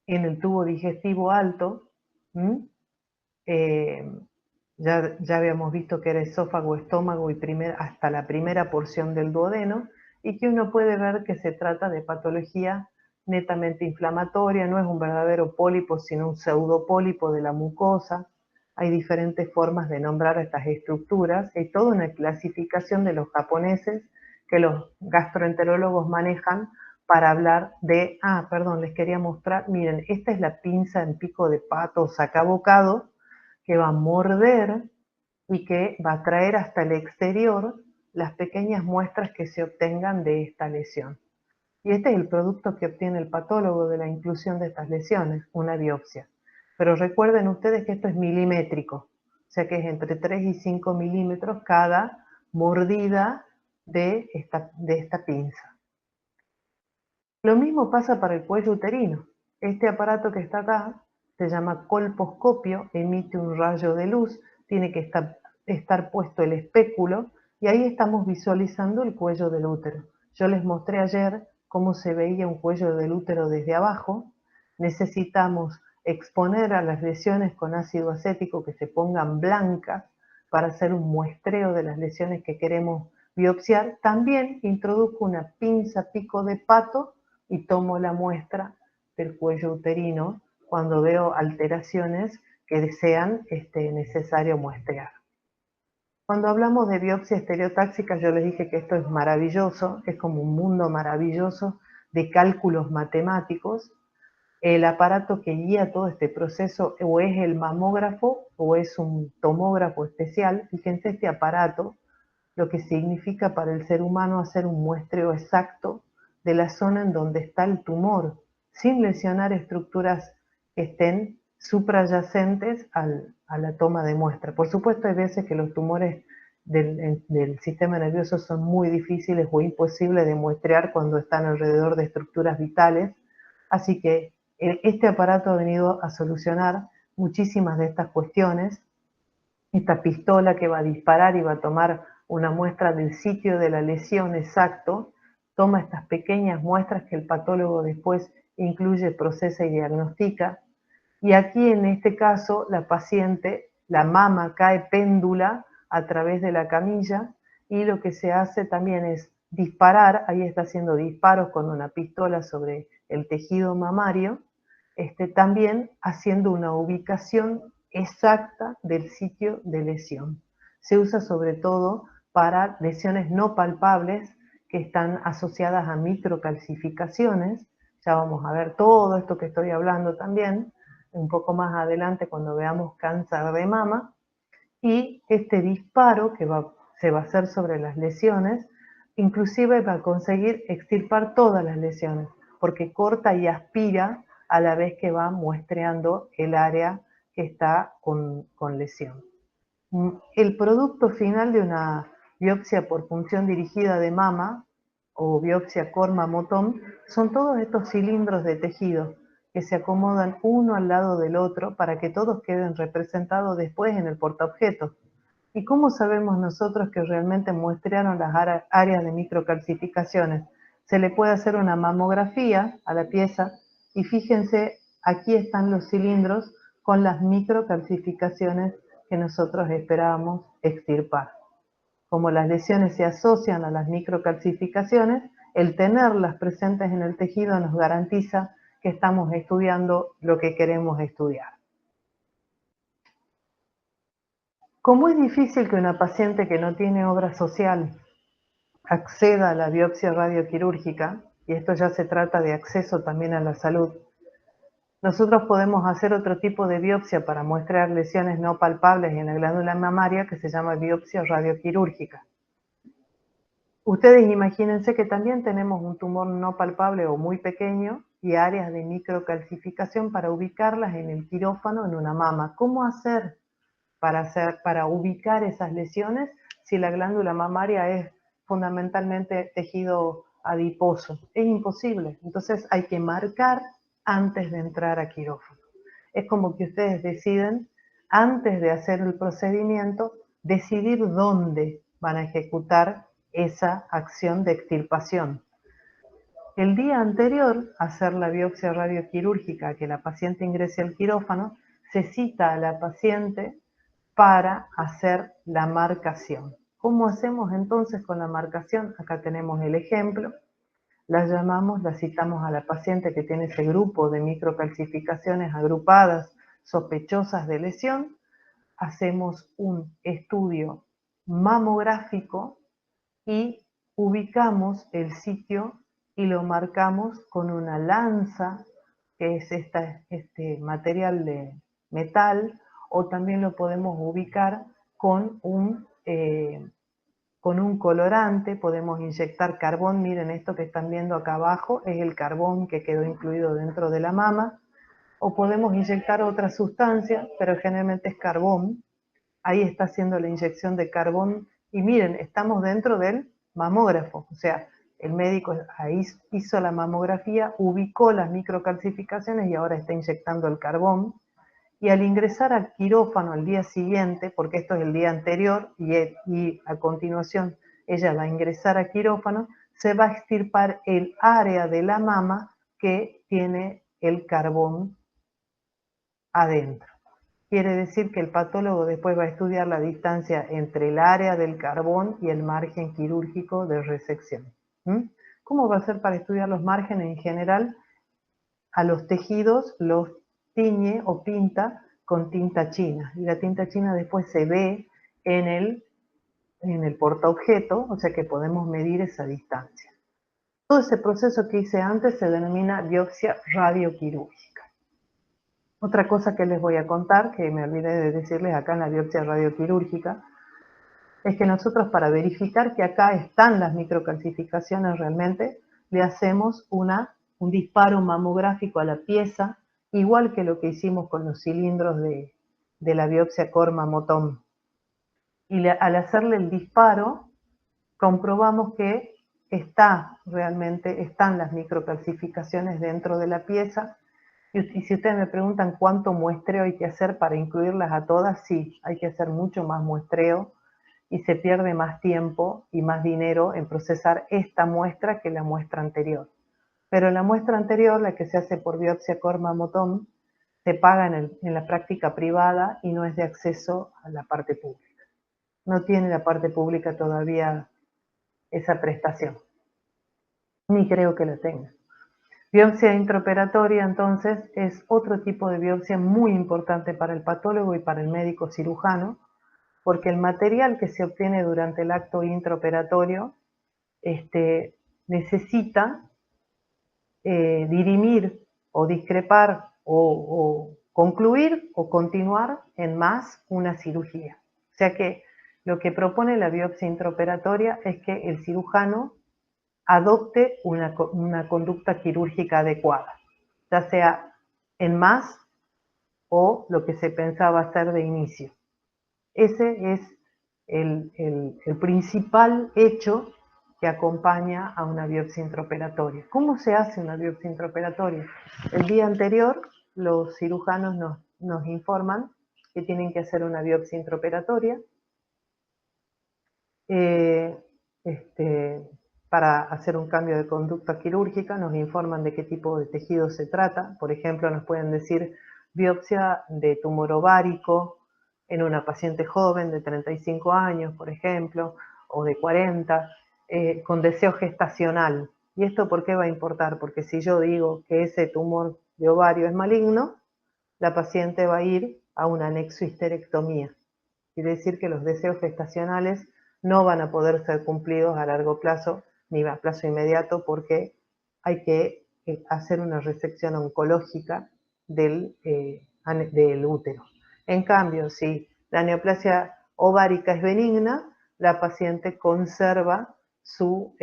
en el tubo digestivo alto. Ya habíamos visto que era esófago, estómago y hasta la primera porción del duodeno, y que uno puede ver que se trata de patología netamente inflamatoria, no es un verdadero pólipo, sino un pseudopólipo de la mucosa. Hay diferentes formas de nombrar estas estructuras. Hay toda una clasificación de los japoneses que los gastroenterólogos manejan para hablar de, perdón, les quería mostrar, miren, esta es la pinza en pico de pato o sacabocado, que va a morder y que va a traer hasta el exterior las pequeñas muestras que se obtengan de esta lesión. Y este es el producto que obtiene el patólogo de la inclusión de estas lesiones, una biopsia. Pero recuerden ustedes que esto es milimétrico, o sea que es entre 3 y 5 milímetros cada mordida de esta pinza. Lo mismo pasa para el cuello uterino. Este aparato que está acá se llama colposcopio, emite un rayo de luz, tiene que estar puesto el espéculo, y ahí estamos visualizando el cuello del útero. Yo les mostré ayer cómo se veía un cuello del útero desde abajo. Necesitamos exponer a las lesiones con ácido acético que se pongan blancas para hacer un muestreo de las lesiones que queremos biopsiar. También introduzco una pinza pico de pato y tomo la muestra del cuello uterino cuando veo alteraciones que sean necesario muestrear. Cuando hablamos de biopsia estereotáxica, yo les dije que esto es maravilloso, es como un mundo maravilloso de cálculos matemáticos. El aparato que guía todo este proceso o es el mamógrafo o es un tomógrafo especial. Fíjense este aparato, lo que significa para el ser humano hacer un muestreo exacto de la zona en donde está el tumor, sin lesionar estructuras que estén suprayacentes a la toma de muestra. Por supuesto, hay veces que los tumores del sistema nervioso son muy difíciles o imposibles de muestrear cuando están alrededor de estructuras vitales, así que este aparato ha venido a solucionar muchísimas de estas cuestiones. Esta pistola que va a disparar y va a tomar una muestra del sitio de la lesión exacto, toma estas pequeñas muestras que el patólogo después incluye, procesa y diagnostica. Y aquí en este caso la paciente, la mama cae péndula a través de la camilla, y lo que se hace también es disparar, ahí está haciendo disparos con una pistola sobre el tejido mamario, también haciendo una ubicación exacta del sitio de lesión. Se usa sobre todo para lesiones no palpables que están asociadas a microcalcificaciones. Ya vamos a ver todo esto que estoy hablando también un poco más adelante cuando veamos cáncer de mama. Y este disparo que se va a hacer sobre las lesiones, inclusive va a conseguir extirpar todas las lesiones, porque corta y aspira a la vez que va muestreando el área que está con lesión. El producto final de una biopsia por punción dirigida de mama o biopsia Corr-Mammottom son todos estos cilindros de tejido que se acomodan uno al lado del otro para que todos queden representados después en el portaobjetos. ¿Y cómo sabemos nosotros que realmente muestrearon las áreas de microcalcificaciones? Se le puede hacer una mamografía a la pieza y fíjense, aquí están los cilindros con las microcalcificaciones que nosotros esperábamos extirpar. Como las lesiones se asocian a las microcalcificaciones, el tenerlas presentes en el tejido nos garantiza que estamos estudiando lo que queremos estudiar. Como es difícil que una paciente que no tiene obra social acceda a la biopsia radioquirúrgica, y esto ya se trata de acceso también a la salud, nosotros podemos hacer otro tipo de biopsia para muestrear lesiones no palpables en la glándula mamaria que se llama biopsia radioquirúrgica. Ustedes imagínense que también tenemos un tumor no palpable o muy pequeño y áreas de microcalcificación para ubicarlas en el quirófano en una mama. ¿Cómo hacer para ubicar esas lesiones si la glándula mamaria es fundamentalmente tejido adiposo? Es imposible. Entonces hay que marcar antes de entrar a quirófano. Es como que ustedes deciden, antes de hacer el procedimiento, decidir dónde van a ejecutar esa acción de extirpación. El día anterior a hacer la biopsia radioquirúrgica, que la paciente ingrese al quirófano, se cita a la paciente para hacer la marcación. ¿Cómo hacemos entonces con la marcación? Acá tenemos el ejemplo. La citamos a la paciente que tiene ese grupo de microcalcificaciones agrupadas sospechosas de lesión. Hacemos un estudio mamográfico y ubicamos el sitio y lo marcamos con una lanza, que es este material de metal, o también lo podemos ubicar con un colorante. Podemos inyectar carbón. Miren, esto que están viendo acá abajo es el carbón que quedó incluido dentro de la mama, o podemos inyectar otra sustancia, pero generalmente es carbón. Ahí está haciendo la inyección de carbón y miren, estamos dentro del mamógrafo, o sea, el médico ahí hizo la mamografía, ubicó las microcalcificaciones y ahora está inyectando el carbón. Y al ingresar al quirófano al día siguiente, porque esto es el día anterior y a continuación ella va a ingresar a quirófano, se va a extirpar el área de la mama que tiene el carbón adentro. Quiere decir que el patólogo después va a estudiar la distancia entre el área del carbón y el margen quirúrgico de resección. ¿Cómo va a ser para estudiar los márgenes en general? A los tejidos los tiñe o pinta con tinta china, y la tinta china después se ve en el portaobjeto, o sea que podemos medir esa distancia. Todo ese proceso que hice antes se denomina biopsia radioquirúrgica. Otra cosa que les voy a contar, que me olvidé de decirles acá en la biopsia radioquirúrgica, es que nosotros, para verificar que acá están las microcalcificaciones realmente, le hacemos un disparo mamográfico a la pieza, igual que lo que hicimos con los cilindros de la biopsia Core-Mammotome. Y al hacerle el disparo, comprobamos que están las microcalcificaciones dentro de la pieza. Y si ustedes me preguntan cuánto muestreo hay que hacer para incluirlas a todas, sí, hay que hacer mucho más muestreo y se pierde más tiempo y más dinero en procesar esta muestra que la muestra anterior. Pero la muestra anterior, la que se hace por biopsia Core-Mammotome, se paga en la práctica privada y no es de acceso a la parte pública. No tiene la parte pública todavía esa prestación, ni creo que la tenga. Biopsia intraoperatoria, entonces, es otro tipo de biopsia muy importante para el patólogo y para el médico cirujano, porque el material que se obtiene durante el acto intraoperatorio necesita dirimir o discrepar o concluir o continuar en más una cirugía. O sea que lo que propone la biopsia intraoperatoria es que el cirujano adopte una conducta quirúrgica adecuada, ya sea en más o lo que se pensaba hacer de inicio. Ese es el principal hecho que acompaña a una biopsia intraoperatoria. ¿Cómo se hace una biopsia intraoperatoria? El día anterior los cirujanos nos informan que tienen que hacer una biopsia intraoperatoria para hacer un cambio de conducta quirúrgica. Nos informan de qué tipo de tejido se trata. Por ejemplo, nos pueden decir biopsia de tumor ovárico en una paciente joven de 35 años, por ejemplo, o de 40, con deseo gestacional. ¿Y esto por qué va a importar? Porque si yo digo que ese tumor de ovario es maligno, la paciente va a ir a una anexohisterectomía. Quiere decir que los deseos gestacionales no van a poder ser cumplidos a largo plazo ni a plazo inmediato, porque hay que hacer una resección oncológica del útero. En cambio, si la neoplasia ovárica es benigna, la paciente conserva sus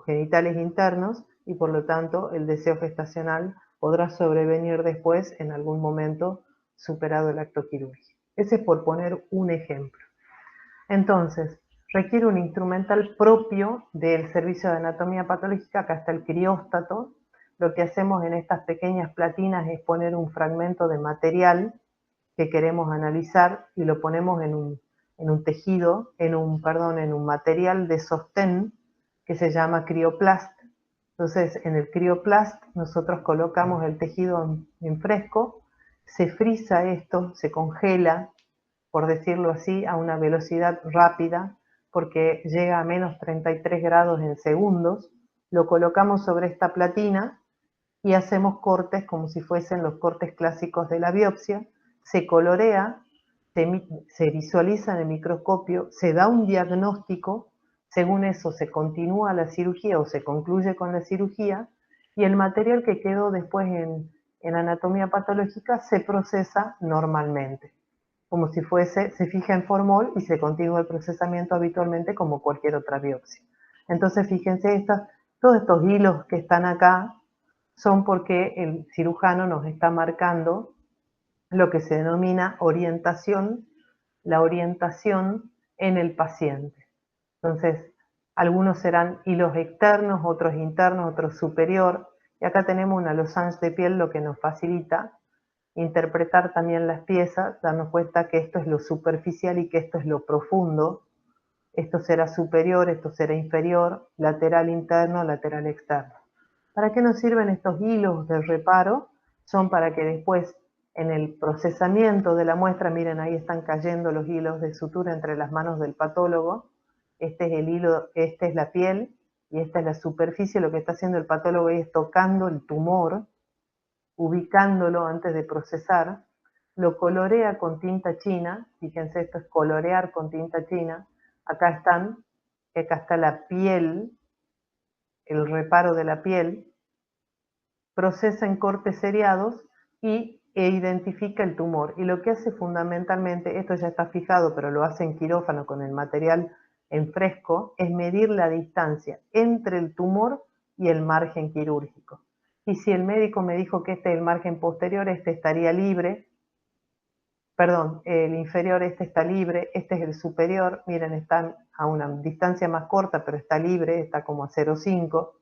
genitales internos y por lo tanto el deseo gestacional podrá sobrevenir después en algún momento superado el acto quirúrgico. Ese es por poner un ejemplo. Entonces, requiere un instrumental propio del servicio de anatomía patológica. Acá está el crióstato. Lo que hacemos en estas pequeñas platinas es poner un fragmento de material que queremos analizar y lo ponemos en un tejido, en un material de sostén que se llama crioplast. Entonces, en el crioplast nosotros colocamos el tejido en fresco, se frisa esto, se congela, por decirlo así, a una velocidad rápida, porque llega a menos 33 grados en segundos, lo colocamos sobre esta platina y hacemos cortes como si fuesen los cortes clásicos de la biopsia, se colorea, se visualiza en el microscopio, se da un diagnóstico, según eso se continúa la cirugía o se concluye con la cirugía, y el material que quedó después en anatomía patológica se procesa normalmente, como si fuese, se fija en formol y se continúa el procesamiento habitualmente como cualquier otra biopsia. Entonces fíjense, todos estos hilos que están acá son porque el cirujano nos está marcando lo que se denomina orientación, la orientación en el paciente. Entonces, algunos serán hilos externos, otros internos, otros superior, y acá tenemos una losange de piel, lo que nos facilita interpretar también las piezas, darnos cuenta que esto es lo superficial y que esto es lo profundo, esto será superior, esto será inferior, lateral interno, lateral externo. ¿Para qué nos sirven estos hilos de reparo? Son para que después en el procesamiento de la muestra, miren ahí están cayendo los hilos de sutura entre las manos del patólogo, este es el hilo, esta es la piel y esta es la superficie, lo que está haciendo el patólogo es tocando el tumor, ubicándolo antes de procesar, lo colorea con tinta china, fíjense esto es colorear con tinta china, acá está la piel, el reparo de la piel, procesa en cortes seriados e identifica el tumor. Y lo que hace fundamentalmente, esto ya está fijado, pero lo hace en quirófano con el material en fresco, es medir la distancia entre el tumor y el margen quirúrgico. Y si el médico me dijo que este es el margen posterior, este estaría libre, perdón, el inferior este está libre, este es el superior, miren, están a una distancia más corta, pero está libre, está como a 0,5,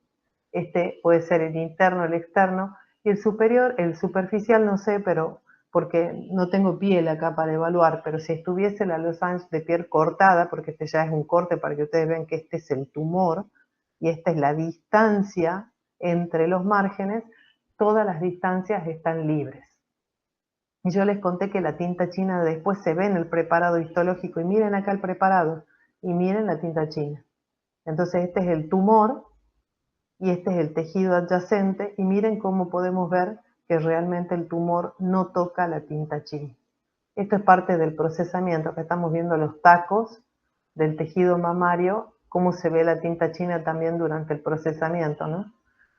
este puede ser el interno, el externo, y el superior, el superficial no sé, pero porque no tengo piel acá para evaluar, pero si estuviese la losange de piel cortada, porque este ya es un corte para que ustedes vean que este es el tumor, y esta es la distancia entre los márgenes, todas las distancias están libres. Y yo les conté que la tinta china después se ve en el preparado histológico, y miren acá el preparado, y miren la tinta china. Entonces este es el tumor, y este es el tejido adyacente, y miren cómo podemos ver que realmente el tumor no toca la tinta china. Esto es parte del procesamiento, que estamos viendo los tacos del tejido mamario, cómo se ve la tinta china también durante el procesamiento, ¿no?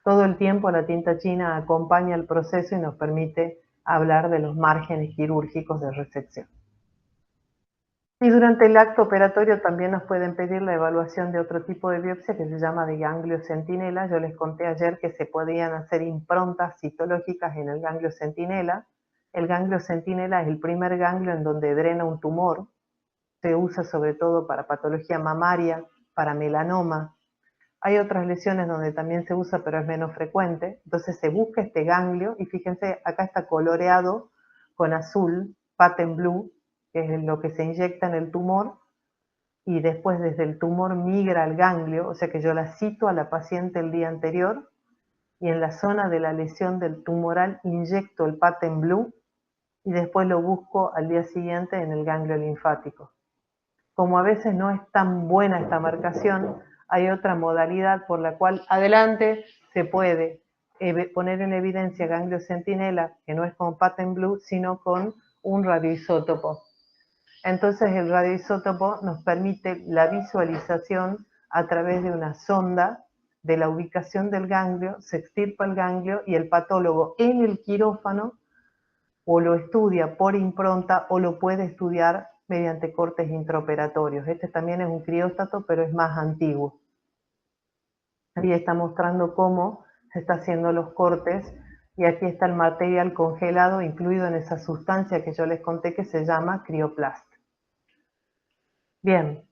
Todo el tiempo la tinta china acompaña el proceso y nos permite hablar de los márgenes quirúrgicos de resección. Y durante el acto operatorio también nos pueden pedir la evaluación de otro tipo de biopsia que se llama de ganglio centinela. Yo les conté ayer que se podían hacer improntas citológicas en el ganglio centinela. El ganglio centinela es el primer ganglio en donde drena un tumor. Se usa sobre todo para patología mamaria, para melanoma. Hay otras lesiones donde también se usa, pero es menos frecuente. Entonces se busca este ganglio y fíjense, acá está coloreado con azul, patent blue, que es lo que se inyecta en el tumor, y después desde el tumor migra al ganglio, o sea que yo la cito a la paciente el día anterior, y en la zona de la lesión del tumoral inyecto el patent blue, y después lo busco al día siguiente en el ganglio linfático. Como a veces no es tan buena esta marcación, hay otra modalidad por la cual adelante se puede poner en evidencia ganglio centinela, que no es con patent blue, sino con un radioisótopo. Entonces el radioisótopo nos permite la visualización a través de una sonda de la ubicación del ganglio, se extirpa el ganglio y el patólogo en el quirófano o lo estudia por impronta o lo puede estudiar mediante cortes intraoperatorios. Este también es un crióstato, pero es más antiguo. Ahí está mostrando cómo se está haciendo los cortes, y aquí está el material congelado incluido en esa sustancia que yo les conté que se llama crioplast. Bien,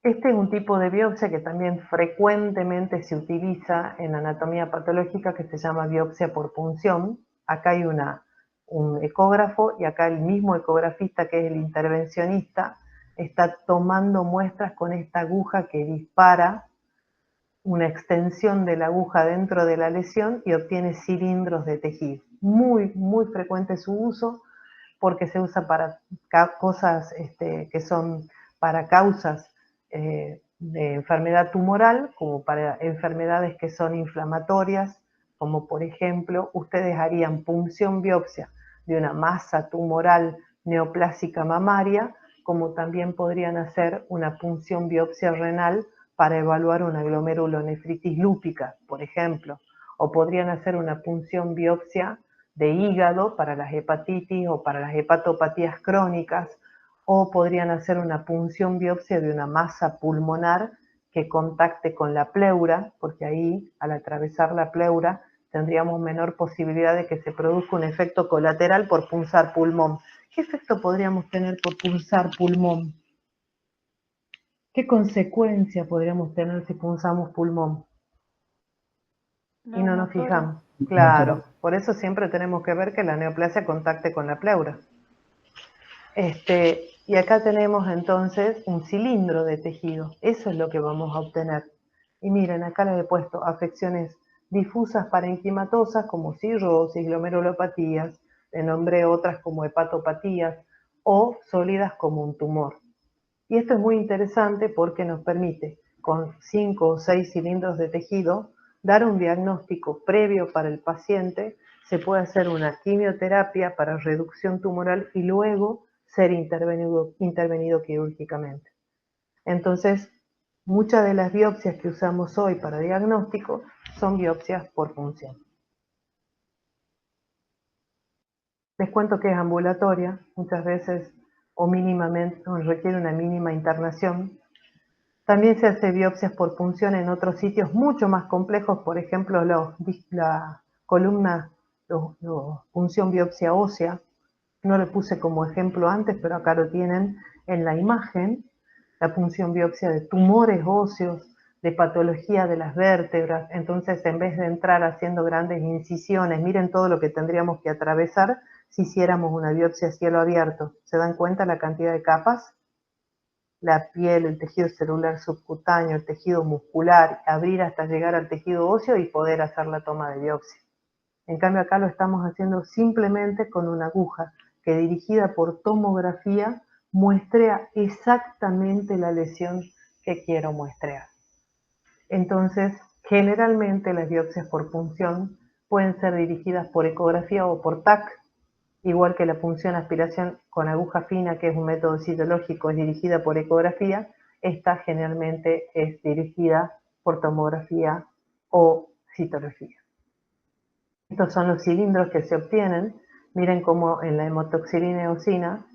este es un tipo de biopsia que también frecuentemente se utiliza en anatomía patológica, que se llama biopsia por punción. Acá hay un ecógrafo, y acá el mismo ecografista, que es el intervencionista, está tomando muestras con esta aguja que dispara una extensión de la aguja dentro de la lesión y obtiene cilindros de tejido. Muy, muy frecuente su uso, porque se usa para cosas que son para causas de enfermedad tumoral, como para enfermedades que son inflamatorias, como por ejemplo, ustedes harían punción biopsia de una masa tumoral neoplásica mamaria, como también podrían hacer una punción biopsia renal para evaluar una glomerulonefritis lúpica, por ejemplo, o podrían hacer una punción biopsia de hígado para las hepatitis o para las hepatopatías crónicas, o podrían hacer una punción biopsia de una masa pulmonar que contacte con la pleura, porque ahí, al atravesar la pleura, tendríamos menor posibilidad de que se produzca un efecto colateral por punzar pulmón. ¿Qué efecto podríamos tener por punzar pulmón? ¿Qué consecuencia podríamos tener si punzamos pulmón? Y no nos fijamos. Claro, por eso siempre tenemos que ver que la neoplasia contacte con la pleura. Y acá tenemos entonces un cilindro de tejido. Eso es lo que vamos a obtener. Y miren, acá les he puesto afecciones difusas parenquimatosas como cirrosis, glomerulopatías, le nombré otras como hepatopatías, o sólidas como un tumor. Y esto es muy interesante porque nos permite, con 5 o 6 cilindros de tejido, dar un diagnóstico previo para el paciente. Se puede hacer una quimioterapia para reducción tumoral y luego ser intervenido quirúrgicamente. Entonces, muchas de las biopsias que usamos hoy para diagnóstico son biopsias por punción. Les cuento que es ambulatoria, muchas veces o mínimamente, o requiere una mínima internación. También se hace biopsias por punción en otros sitios mucho más complejos, por ejemplo, la columna, punción biopsia ósea. No lo puse como ejemplo antes, pero acá lo tienen en la imagen. La punción biopsia de tumores óseos, de patología de las vértebras. Entonces, en vez de entrar haciendo grandes incisiones, miren todo lo que tendríamos que atravesar si hiciéramos una biopsia a cielo abierto. ¿Se dan cuenta la cantidad de capas? La piel, el tejido celular subcutáneo, el tejido muscular, abrir hasta llegar al tejido óseo y poder hacer la toma de biopsia. En cambio acá lo estamos haciendo simplemente con una aguja que, dirigida por tomografía, muestrea exactamente la lesión que quiero muestrear. Entonces, generalmente las biopsias por punción pueden ser dirigidas por ecografía o por TAC, igual que la punción aspiración con aguja fina, que es un método citológico, es dirigida por ecografía. Esta generalmente es dirigida por tomografía o citología. Estos son los cilindros que se obtienen. Miren cómo en la hemotoxilina eosina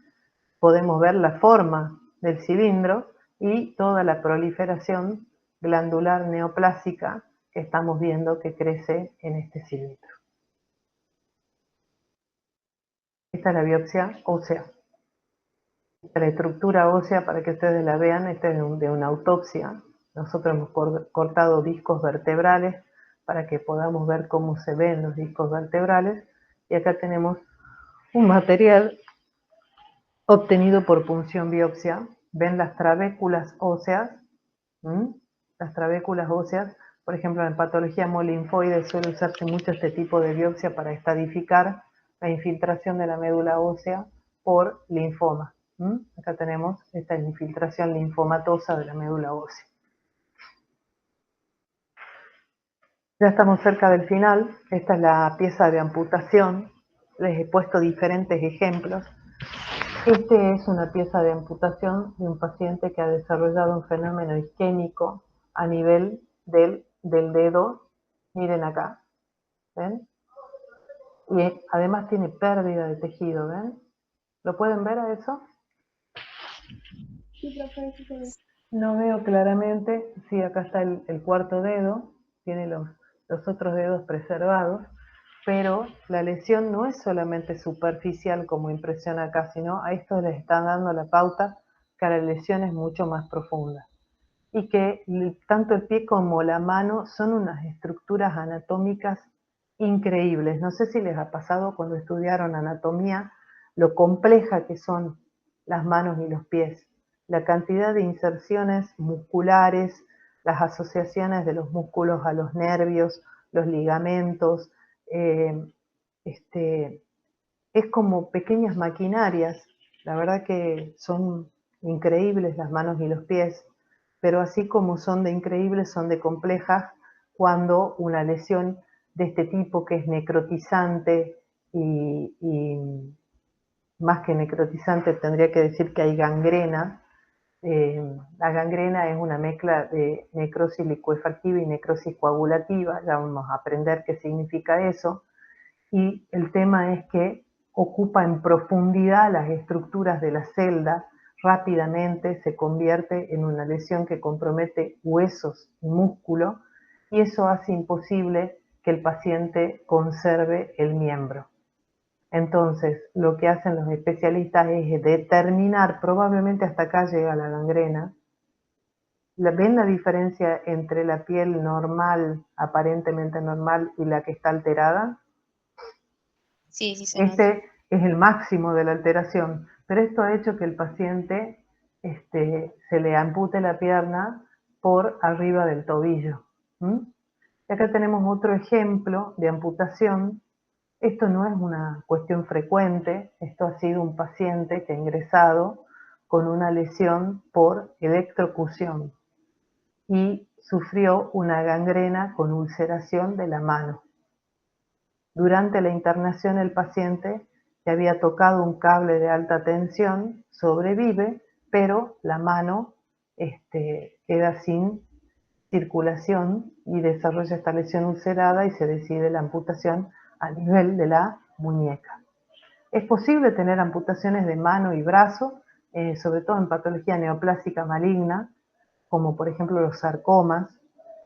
podemos ver la forma del cilindro y toda la proliferación glandular neoplásica que estamos viendo que crece en este cilindro. Esta es la biopsia ósea. Esta es la estructura ósea para que ustedes la vean. Esta es de una autopsia. Nosotros hemos cortado discos vertebrales para que podamos ver cómo se ven los discos vertebrales. Y acá tenemos un material obtenido por punción biopsia. ¿Ven las trabéculas óseas? Las trabéculas óseas, por ejemplo, en patología hemolinfoide suele usarse mucho este tipo de biopsia para estadificar la infiltración de la médula ósea por linfoma. Acá tenemos esta infiltración linfomatosa de la médula ósea. Ya estamos cerca del final. Esta es la pieza de amputación. Les he puesto diferentes ejemplos. Este es una pieza de amputación de un paciente que ha desarrollado un fenómeno isquémico a nivel del dedo. Miren acá, ¿ven? Y además tiene pérdida de tejido, ¿ven? ¿Lo pueden ver a eso? No veo claramente, sí, acá está el cuarto dedo, tiene los otros dedos preservados, pero la lesión no es solamente superficial como impresión acá, sino a esto les están dando la pauta que la lesión es mucho más profunda. Y que tanto el pie como la mano son unas estructuras anatómicas increíbles. No sé si les ha pasado cuando estudiaron anatomía lo compleja que son las manos y los pies. La cantidad de inserciones musculares, las asociaciones de los músculos a los nervios, los ligamentos, es como pequeñas maquinarias. La verdad que son increíbles las manos y los pies, pero así como son de increíbles, son de complejas cuando una lesión de este tipo, que es necrotizante y más que necrotizante tendría que decir que hay gangrena. La gangrena es una mezcla de necrosis licuefactiva y necrosis coagulativa, ya vamos a aprender qué significa eso, y el tema es que ocupa en profundidad las estructuras de la celda, rápidamente se convierte en una lesión que compromete huesos y músculo, y eso hace imposible que el paciente conserve el miembro. Entonces, lo que hacen los especialistas es determinar, probablemente hasta acá llega la gangrena. ¿Ven la diferencia entre la piel normal, aparentemente normal, y la que está alterada? Sí, sí se nota. Este es el máximo de la alteración, pero esto ha hecho que el paciente se le ampute la pierna por arriba del tobillo. Y acá tenemos otro ejemplo de amputación. Esto no es una cuestión frecuente, esto ha sido un paciente que ha ingresado con una lesión por electrocución y sufrió una gangrena con ulceración de la mano. Durante la internación el paciente, que había tocado un cable de alta tensión, sobrevive, pero la mano queda sin circulación y desarrolla esta lesión ulcerada y se decide la amputación a nivel de la muñeca. Es posible tener amputaciones de mano y brazo, sobre todo en patología neoplásica maligna, como por ejemplo los sarcomas,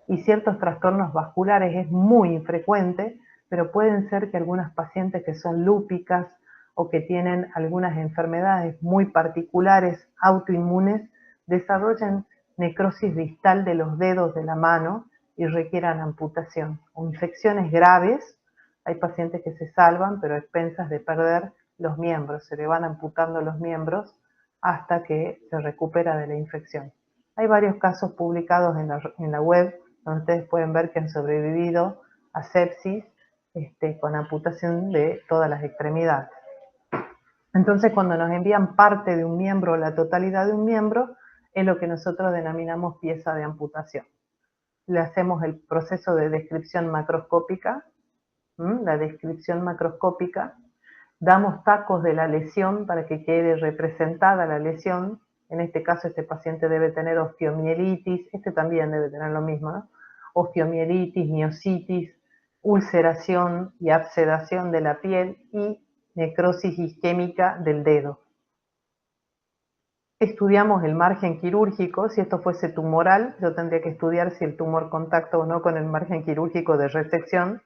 y ciertos trastornos vasculares. Es muy infrecuente, pero pueden ser que algunas pacientes que son lúpicas o que tienen algunas enfermedades muy particulares autoinmunes desarrollen necrosis distal de los dedos de la mano y requieran amputación. O infecciones graves, hay pacientes que se salvan, pero a expensas de perder los miembros, se le van amputando los miembros hasta que se recupera de la infección. Hay varios casos publicados en la web donde ustedes pueden ver que han sobrevivido a sepsis con amputación de todas las extremidades. Entonces, cuando nos envían parte de un miembro o la totalidad de un miembro, es lo que nosotros denominamos pieza de amputación. Le hacemos el proceso de descripción macroscópica, la descripción macroscópica, damos tacos de la lesión para que quede representada la lesión. En este caso, este paciente debe tener osteomielitis, este también debe tener lo mismo, ¿no? Osteomielitis, miositis, ulceración y abscedación de la piel y necrosis isquémica del dedo. Estudiamos el margen quirúrgico. Si esto fuese tumoral, yo tendría que estudiar si el tumor contacta o no con el margen quirúrgico de resección,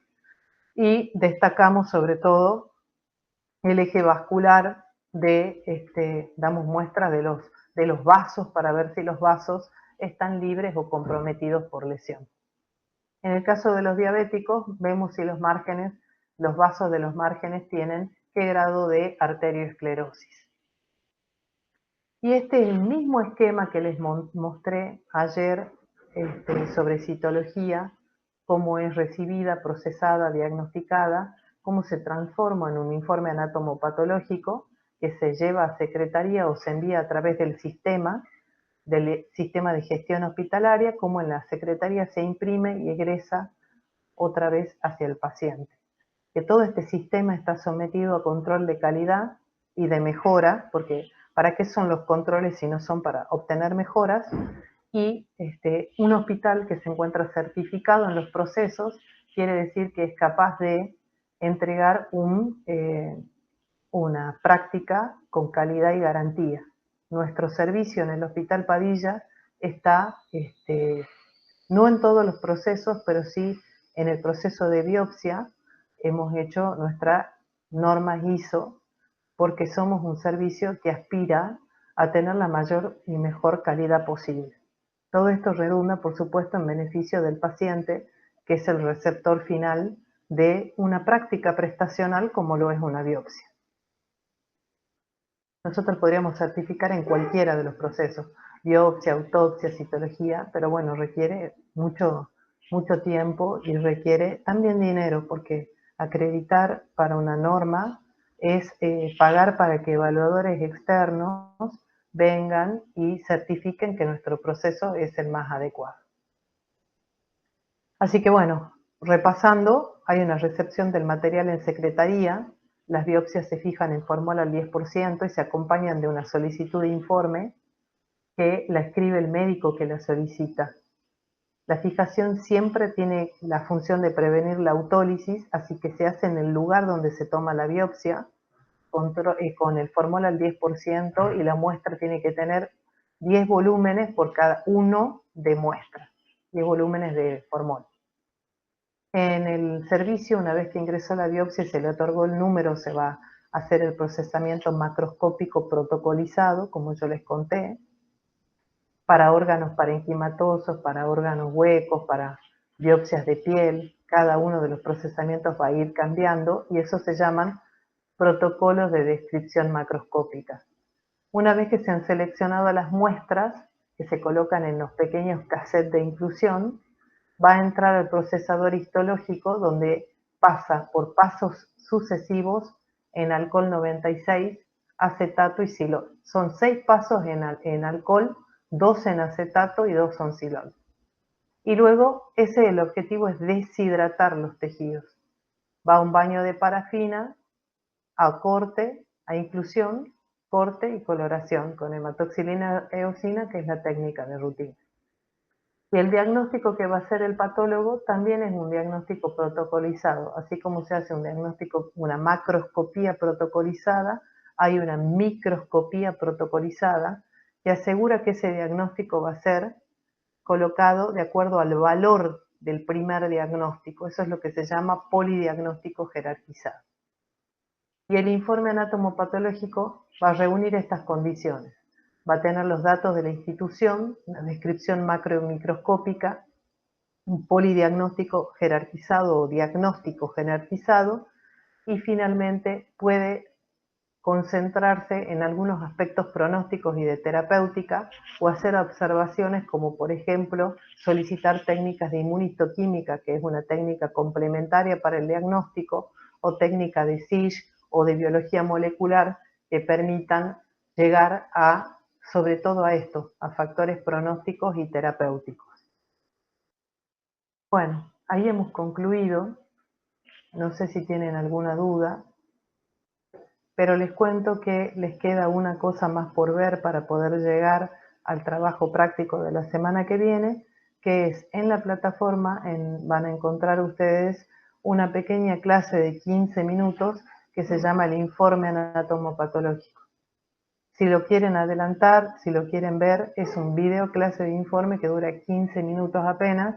y destacamos sobre todo el eje vascular damos muestra de los vasos para ver si los vasos están libres o comprometidos por lesión. En el caso de los diabéticos, vemos si los vasos de los márgenes tienen qué grado de arterioesclerosis. Y este es el mismo esquema que les mostré ayer sobre citología, cómo es recibida, procesada, diagnosticada, cómo se transforma en un informe anatomopatológico que se lleva a secretaría o se envía a través del sistema de gestión hospitalaria, cómo en la secretaría se imprime y egresa otra vez hacia el paciente. Que todo este sistema está sometido a control de calidad y de mejora, porque ¿para qué son los controles si no son para obtener mejoras? Y un hospital que se encuentra certificado en los procesos quiere decir que es capaz de entregar una práctica con calidad y garantía. nuestro servicio en el Hospital Padilla está, no en todos los procesos, pero sí en el proceso de biopsia, hemos hecho nuestra norma ISO, porque somos un servicio que aspira a tener la mayor y mejor calidad posible. Todo esto redunda, por supuesto, en beneficio del paciente, que es el receptor final de una práctica prestacional como lo es una biopsia. Nosotros podríamos certificar en cualquiera de los procesos, biopsia, autopsia, citología, pero bueno, requiere mucho tiempo y requiere también dinero, porque acreditar para una norma es pagar para que evaluadores externos vengan y certifiquen que nuestro proceso es el más adecuado. Así que bueno, repasando, hay una recepción del material en secretaría, las biopsias se fijan en fórmula al 10% y se acompañan de una solicitud de informe que la escribe el médico que la solicita. La fijación siempre tiene la función de prevenir la autólisis, así que se hace en el lugar donde se toma la biopsia, con el fórmula al 10%, y la muestra tiene que tener 10 volúmenes por cada uno de muestra, 10 volúmenes de fórmula. En el servicio, una vez que ingresó la biopsia y se le otorgó el número, se va a hacer el procesamiento macroscópico protocolizado, como yo les conté, para órganos parenquimatosos, para órganos huecos, para biopsias de piel. Cada uno de los procesamientos va a ir cambiando y eso se llaman protocolos de descripción macroscópica. Una vez que se han seleccionado las muestras, que se colocan en los pequeños cassettes de inclusión, va a entrar al procesador histológico, donde pasa por pasos sucesivos en alcohol 96, acetato y silol. Son 6 pasos en alcohol, 2 en acetato y 2 son silol. Y luego el objetivo es deshidratar los tejidos. Va a un baño de parafina, a corte, a inclusión, corte y coloración con hematoxilina eosina, que es la técnica de rutina. Y el diagnóstico que va a hacer el patólogo también es un diagnóstico protocolizado. Así como se hace un diagnóstico, una macroscopía protocolizada, hay una microscopía protocolizada que asegura que ese diagnóstico va a ser colocado de acuerdo al valor del primer diagnóstico. Eso es lo que se llama polidiagnóstico jerarquizado. Y el informe anatomopatológico va a reunir estas condiciones. Va a tener los datos de la institución, una descripción macro y microscópica, un polidiagnóstico jerarquizado o diagnóstico jerarquizado, y finalmente puede concentrarse en algunos aspectos pronósticos y de terapéutica, o hacer observaciones como, por ejemplo, solicitar técnicas de inmunistoquímica, que es una técnica complementaria para el diagnóstico, o técnica de SISH o de biología molecular, que permitan llegar sobre todo a esto, a factores pronósticos y terapéuticos. Bueno, ahí hemos concluido. No sé si tienen alguna duda, pero les cuento que les queda una cosa más por ver para poder llegar al trabajo práctico de la semana que viene, que es en la plataforma, van a encontrar ustedes una pequeña clase de 15 minutos que se llama el informe anatomopatológico. Si lo quieren adelantar, si lo quieren ver, es un video clase de informe que dura 15 minutos apenas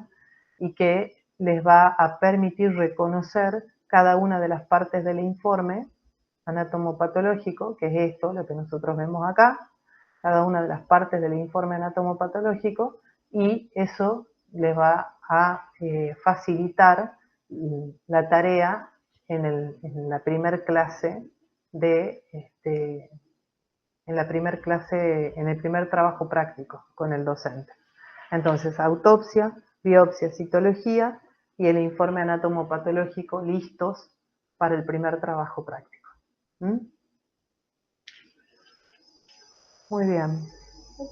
y que les va a permitir reconocer cada una de las partes del informe anatomopatológico, que es esto, lo que nosotros vemos acá, cada una de las partes del informe anatomopatológico, y eso les va a facilitar la tarea en la primer clase en el primer trabajo práctico con el docente. Entonces, autopsia, biopsia, citología y el informe anatomopatológico listos para el primer trabajo práctico. ¿Mm? Muy bien. Ok.